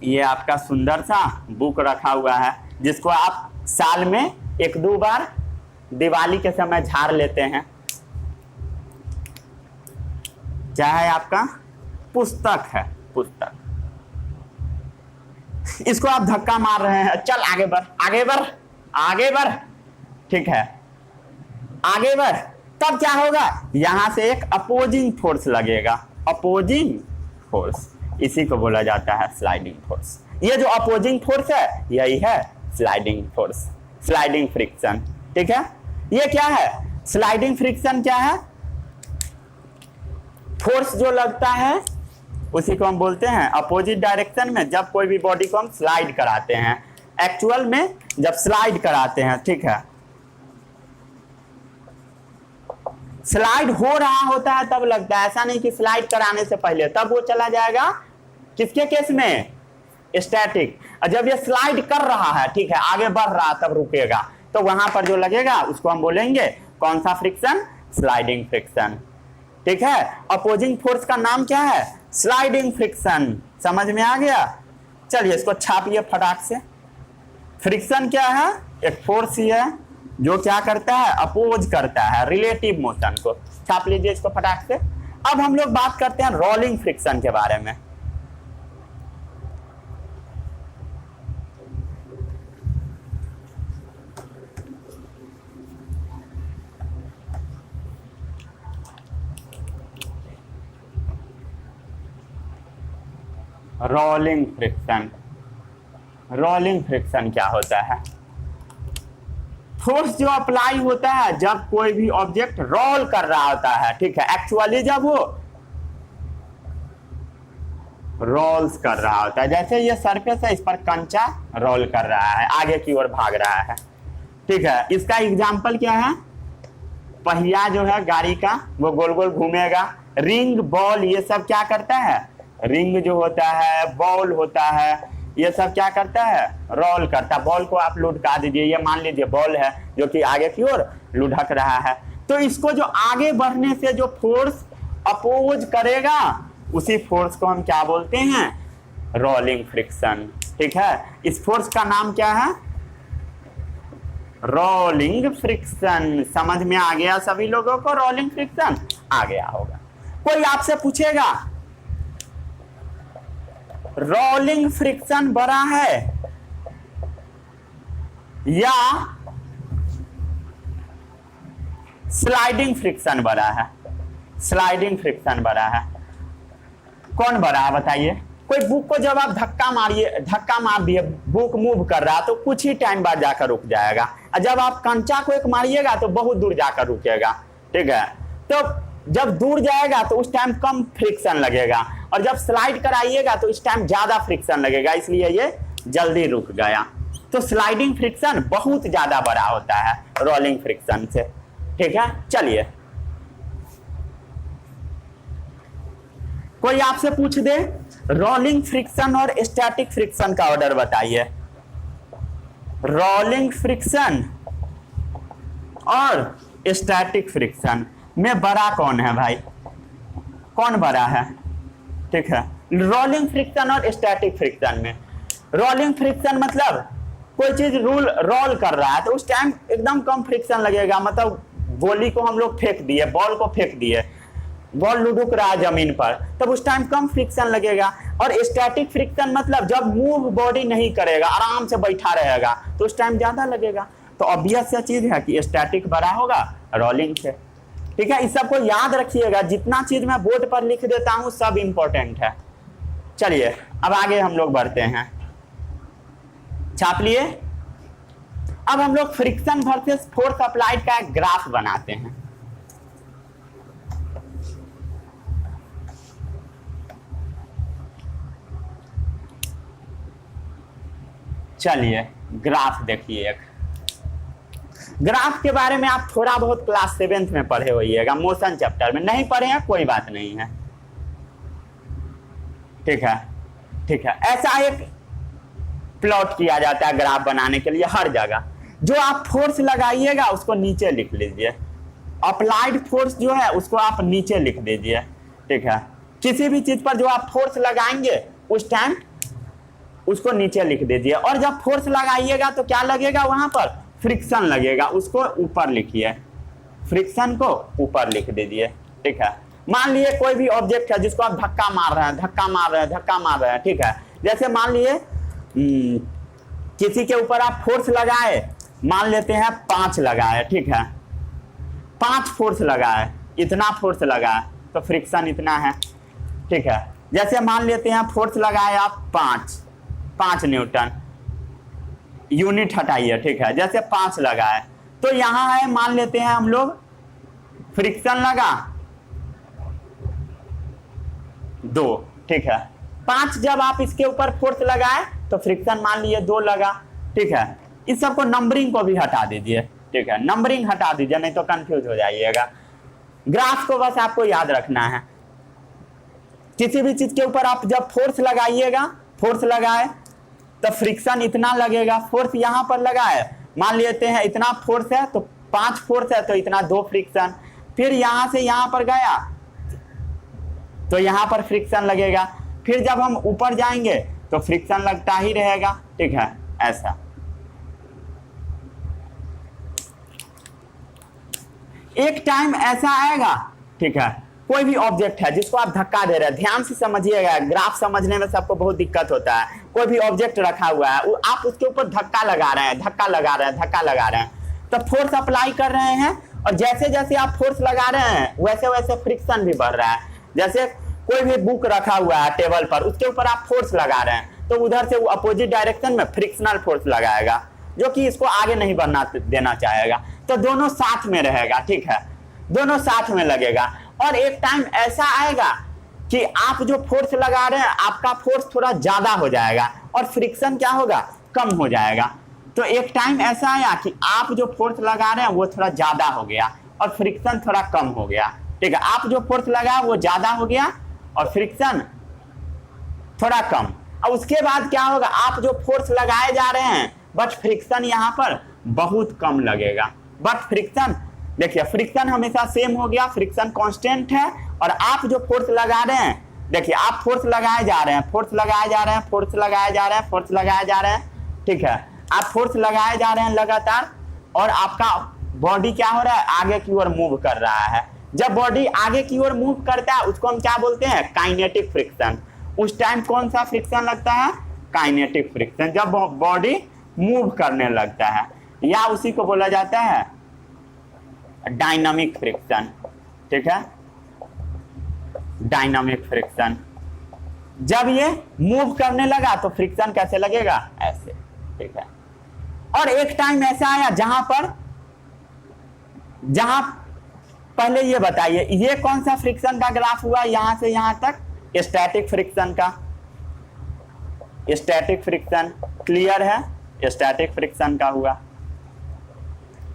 ये आपका सुंदर सा बुक रखा हुआ है जिसको आप साल में 1-2 बार दिवाली के समय झाड़ लेते हैं, चाहे आपका पुस्तक है, पुस्तक, इसको आप धक्का मार रहे हैं, चल आगे बढ़, आगे बढ़, आगे बढ़, ठीक है, आगे बढ़, तब क्या होगा, यहां से एक अपोजिंग फोर्स लगेगा, अपोजिंग फोर्स, इसी को बोला जाता है स्लाइडिंग फोर्स। ये जो अपोजिंग फोर्स है यही है स्लाइडिंग फोर्स, स्लाइडिंग फ्रिक्शन, ठीक है। ये क्या है, स्लाइडिंग फ्रिक्शन क्या है, फोर्स जो लगता है उसी को हम बोलते हैं अपोजिट डायरेक्शन में जब कोई भी बॉडी को हम स्लाइड कराते हैं, एक्चुअल में जब स्लाइड कराते हैं, ठीक है, स्लाइड हो रहा होता है तब लगता है, ऐसा नहीं कि स्लाइड कराने से पहले, तब वो चला जाएगा किसके केस में, स्टैटिक। और जब ये स्लाइड कर रहा है, ठीक है, आगे बढ़ रहा तब रुकेगा, तो वहां पर जो लगेगा उसको हम बोलेंगे कौन सा फ्रिक्शन, स्लाइडिंग फ्रिक्शन, ठीक है। अपोजिंग फोर्स का नाम क्या है, स्लाइडिंग फ्रिक्शन। समझ में आ गया, चलिए इसको छापिए फटाक से। फ्रिक्शन क्या है, एक फोर्स ही है जो क्या करता है, अपोज करता है रिलेटिव मोशन को। छाप लीजिए इसको फटाक से। अब हम लोग बात करते हैं रोलिंग फ्रिक्शन के बारे में। रोलिंग फ्रिक्शन, रोलिंग फ्रिक्शन क्या होता है, फोर्स जो अप्लाई होता है जब कोई भी ऑब्जेक्ट रोल कर रहा होता है, ठीक है, एक्चुअली जब वो रोल्स कर रहा होता है, जैसे ये सरफेस है इस पर कंचा रोल कर रहा है, आगे की ओर भाग रहा है, ठीक है। इसका एग्जांपल क्या है, पहिया जो है गाड़ी का वो गोल गोल घूमेगा, रिंग बॉल ये सब क्या करता है, रिंग जो होता है, बॉल होता है, ये सब क्या करता है, रोल करता है। बॉल को आप लुढ़का दीजिए, ये मान लीजिए बॉल है जो कि आगे की ओर लुढ़क रहा है, तो इसको जो आगे बढ़ने से जो फोर्स अपोज करेगा उसी फोर्स को हम क्या बोलते हैं, रोलिंग फ्रिक्शन, ठीक है। इस फोर्स का नाम क्या है, रोलिंग फ्रिक्शन। समझ में आ गया सभी लोगों को, रोलिंग फ्रिक्शन आ गया होगा। कोई आपसे पूछेगा रोलिंग फ्रिक्शन बड़ा है या स्लाइडिंग फ्रिक्शन बड़ा है, स्लाइडिंग फ्रिक्शन बड़ा है। कौन बड़ा है बताइए? कोई बुक को जब आप धक्का मार दिए, बुक मूव कर रहा है तो कुछ ही टाइम बाद जाकर रुक जाएगा, और जब आप कंचा को एक मारिएगा तो बहुत दूर जाकर रुकेगा, ठीक है। तो जब दूर जाएगा तो उस टाइम कम फ्रिक्शन लगेगा, और जब स्लाइड कराइएगा तो इस टाइम ज्यादा फ्रिक्शन लगेगा, इसलिए ये जल्दी रुक गया। तो स्लाइडिंग फ्रिक्शन बहुत ज्यादा बड़ा होता है रोलिंग फ्रिक्शन से, ठीक है। चलिए कोई आपसे पूछ दे रोलिंग फ्रिक्शन और स्टैटिक फ्रिक्शन का ऑर्डर बताइए। रोलिंग फ्रिक्शन और स्टैटिक फ्रिक्शन में बड़ा कौन है भाई? कौन बड़ा है? ठीक है, रोलिंग फ्रिक्शन और स्टैटिक फ्रिक्शन में, रोलिंग फ्रिक्शन मतलब कोई चीज रोल कर रहा है तो उस टाइम एकदम कम फ्रिक्शन लगेगा। मतलब गोली को हम लोग फेंक दिए, बॉल को फेंक दिए, बॉल लुढ़क रहा है जमीन पर, तब उस टाइम कम फ्रिक्शन लगेगा। और स्टैटिक फ्रिक्शन मतलब जब मूव बॉडी नहीं करेगा, आराम से बैठा रहेगा, तो उस टाइम ज्यादा लगेगा। तो ऑब्वियस सा चीज है कि स्टैटिक बड़ा होगा रोलिंग से, ठीक है। इस सबको याद रखिएगा, जितना चीज मैं बोर्ड पर लिख देता हूं सब इंपॉर्टेंट है। चलिए अब आगे हम लोग बढ़ते हैं, छाप लिए। अब हम लोग फ्रिक्शन वर्सेस फोर्स अप्लाइड का एक ग्राफ बनाते हैं। चलिए ग्राफ देखिए। एक ग्राफ के बारे में आप थोड़ा बहुत क्लास 7th में पढ़े होइएगा, मोशन चैप्टर में। नहीं पढ़े हैं कोई बात नहीं है, ठीक है, ठीक है। ऐसा एक प्लॉट किया जाता है ग्राफ बनाने के लिए हर जगह। जो आप फोर्स लगाइएगा उसको नीचे लिख लीजिए, अप्लाइड फोर्स जो है उसको आप नीचे लिख दीजिए, ठीक है। किसी भी चीज पर जो आप फोर्स लगाएंगे उस टाइम उसको नीचे लिख दीजिए, और जब फोर्स लगाइएगा तो क्या लगेगा वहां पर? फ्रिक्शन लगेगा, उसको ऊपर लिखिए, फ्रिक्शन को ऊपर लिख दीजिए, ठीक है। मान लिए कोई भी ऑब्जेक्ट है जिसको आप धक्का मार रहे हैं, धक्का मार रहे हैं, धक्का मार रहे हैं, ठीक है। जैसे मान लिए किसी के ऊपर आप फोर्स लगाए, मान लेते हैं 5 लगाए, ठीक है, 5 फोर्स लगाए, इतना फोर्स लगाए तो फ्रिक्शन इतना है, ठीक है। जैसे मान लेते हैं फोर्स लगाए आप 5 न्यूटन, यूनिट हटाइए, ठीक है। जैसे 5 लगाए तो यहां है, मान लेते हैं हम लोग फ्रिक्शन लगा 2, ठीक है। 5 जब आप इसके ऊपर फोर्स लगाए तो फ्रिक्शन मान लिए 2 लगा, ठीक है। इस सबको नंबरिंग को भी हटा दीजिए, ठीक है, नंबरिंग हटा दीजिए, नहीं तो कंफ्यूज हो जाइएगा। ग्राफ को बस आपको याद रखना है। किसी भी चीज के ऊपर आप जब फोर्स लगाइएगा, फोर्स लगाए तो फ्रिक्शन इतना लगेगा, फोर्स यहां पर लगाए, मान लेते हैं इतना फोर्स है तो 5 फोर्स है तो इतना 2 फ्रिक्शन, फिर यहां से यहां पर गया तो यहां पर फ्रिक्शन लगेगा, फिर जब हम ऊपर जाएंगे तो फ्रिक्शन लगता ही रहेगा, ठीक है। ऐसा एक टाइम ऐसा आएगा, ठीक है, कोई भी ऑब्जेक्ट है जिसको आप धक्का दे रहे हैं, ध्यान से समझिएगा, ग्राफ समझने में सबको बहुत दिक्कत होता है। कोई भी ऑब्जेक्ट रखा हुआ है, आप उसके ऊपर धक्का लगा रहे हैं, धक्का लगा रहे हैं, धक्का लगा रहे हैं, तो फोर्स अप्लाई कर रहे हैं, और जैसे जैसे आप फोर्स लगा रहे हैं वैसे वैसे फ्रिक्शन भी बढ़ रहा है। जैसे कोई भी बुक रखा हुआ है टेबल पर, उसके ऊपर आप फोर्स लगा रहे हैं तो उधर से वो अपोजिट डायरेक्शन में फ्रिक्शनल फोर्स लगाएगा, जो कि इसको आगे नहीं बढ़ना देना चाहेगा, तो दोनों साथ में रहेगा, ठीक है, दोनों साथ में लगेगा। और एक टाइम ऐसा आएगा कि आप जो फोर्स लगा रहे हैं आपका फोर्स थोड़ा ज्यादा हो जाएगा और फ्रिक्शन क्या होगा? कम हो जाएगा। तो एक टाइम ऐसा आया कि आप जो फोर्स लगा रहे हैं वो थोड़ा ज्यादा हो गया और फ्रिक्शन थोड़ा कम हो गया, ठीक है। आप जो फोर्स लगा वो ज्यादा हो गया और फ्रिक्शन थोड़ा कम। और उसके बाद क्या होगा? आप जो फोर्स लगाए जा रहे हैं बट फ्रिक्शन यहाँ पर बहुत कम लगेगा। बट फ्रिक्शन देखिए, फ्रिक्शन हमेशा सेम हो गया, फ्रिक्शन कांस्टेंट है। और आप जो फोर्स लगा रहे हैं, देखिए आप फोर्स लगाए जा रहे हैं, फोर्स लगाए जा रहे हैं, फोर्स लगाए जा रहे हैं, फोर्स लगाए जा रहे हैं, ठीक है। आप फोर्स लगाए जा रहे हैं लगातार और आपका बॉडी क्या हो रहा है? आगे की ओर मूव कर रहा है। जब बॉडी आगे की ओर मूव करता है उसको हम क्या बोलते हैं? Kinetic friction. उस टाइम कौन सा फ्रिक्शन लगता है? काइनेटिक फ्रिक्शन, जब बॉडी मूव करने लगता है। या उसी को बोला जाता है डायनामिक फ्रिक्शन। ठीक है, डायनामिक फ्रिक्शन। जब ये मूव करने लगा तो फ्रिक्शन कैसे लगेगा, ऐसे। ठीक है, और एक टाइम ऐसा आया जहां पहले ये बताइए, ये कौन सा फ्रिक्शन का ग्राफ हुआ यहां से यहां तक, स्टैटिक फ्रिक्शन का। स्टैटिक फ्रिक्शन क्लियर है, स्टैटिक फ्रिक्शन का हुआ।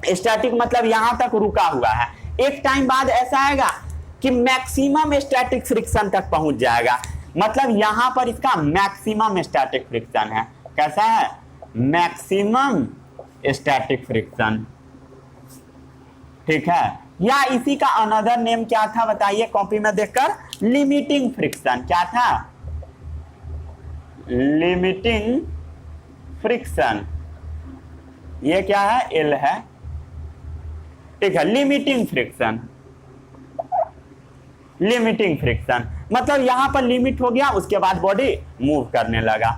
स्टैटिक मतलब यहां तक रुका हुआ है। एक टाइम बाद ऐसा आएगा कि मैक्सिमम स्टैटिक फ्रिक्शन तक पहुंच जाएगा, मतलब यहां पर इसका मैक्सिमम स्टैटिक फ्रिक्शन है। कैसा है, मैक्सिमम स्टैटिक फ्रिक्शन। ठीक है, या इसी का अनदर नेम क्या था बताइए कॉपी में देखकर, लिमिटिंग फ्रिक्शन। क्या था, लिमिटिंग फ्रिक्शन। ये क्या है, एल है। ठीक है, लिमिटिंग फ्रिक्शन। लिमिटिंग फ्रिक्शन मतलब यहां पर लिमिट हो गया, उसके बाद बॉडी मूव करने लगा।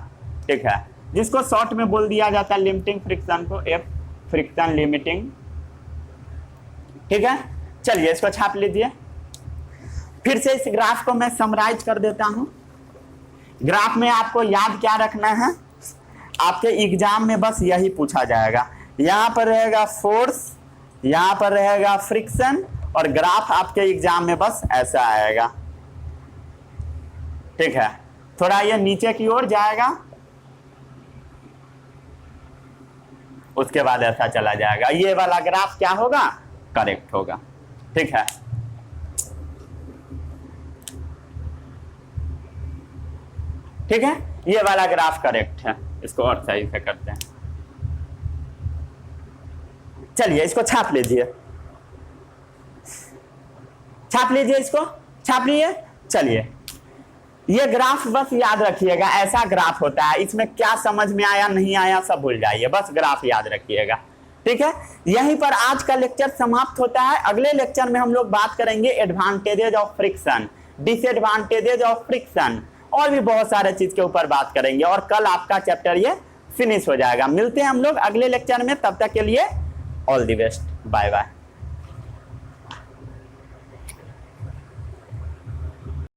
ठीक है, जिसको शॉर्ट में बोल दिया जाता है लिमिटिंग फ्रिक्शन को, एफ फ्रिक्शन लिमिटिंग। ठीक है, चलिए इसको छाप लीजिए। फिर से इस ग्राफ को मैं समराइज कर देता हूं। ग्राफ में आपको याद क्या रखना है, आपके एग्जाम में बस यही पूछा जाएगा। यहां पर रहेगा फोर्स, यहां पर रहेगा फ्रिक्शन, और ग्राफ आपके एग्जाम में बस ऐसा आएगा। ठीक है, थोड़ा ये नीचे की ओर जाएगा, उसके बाद ऐसा चला जाएगा। ये वाला ग्राफ क्या होगा, करेक्ट होगा। ठीक है, ठीक है, ये वाला ग्राफ करेक्ट है। इसको और सही से करते हैं। चलिए इसको छाप लीजिए, छाप लीजिए, इसको छाप लीजिए। चलिए, ये ग्राफ बस याद रखिएगा, ऐसा ग्राफ होता है। इसमें क्या समझ में आया नहीं आया सब भूल जाइए, बस ग्राफ याद रखिएगा। ठीक है, यहीं पर आज का लेक्चर समाप्त होता है। अगले लेक्चर में हम लोग बात करेंगे advantages of friction, disadvantages of friction, और भी बहुत सारे चीज के ऊपर बात करेंगे, और कल आपका चैप्टर ये फिनिश हो जाएगा। मिलते हैं हम लोग अगले लेक्चर में, तब तक के लिए all the best, bye bye.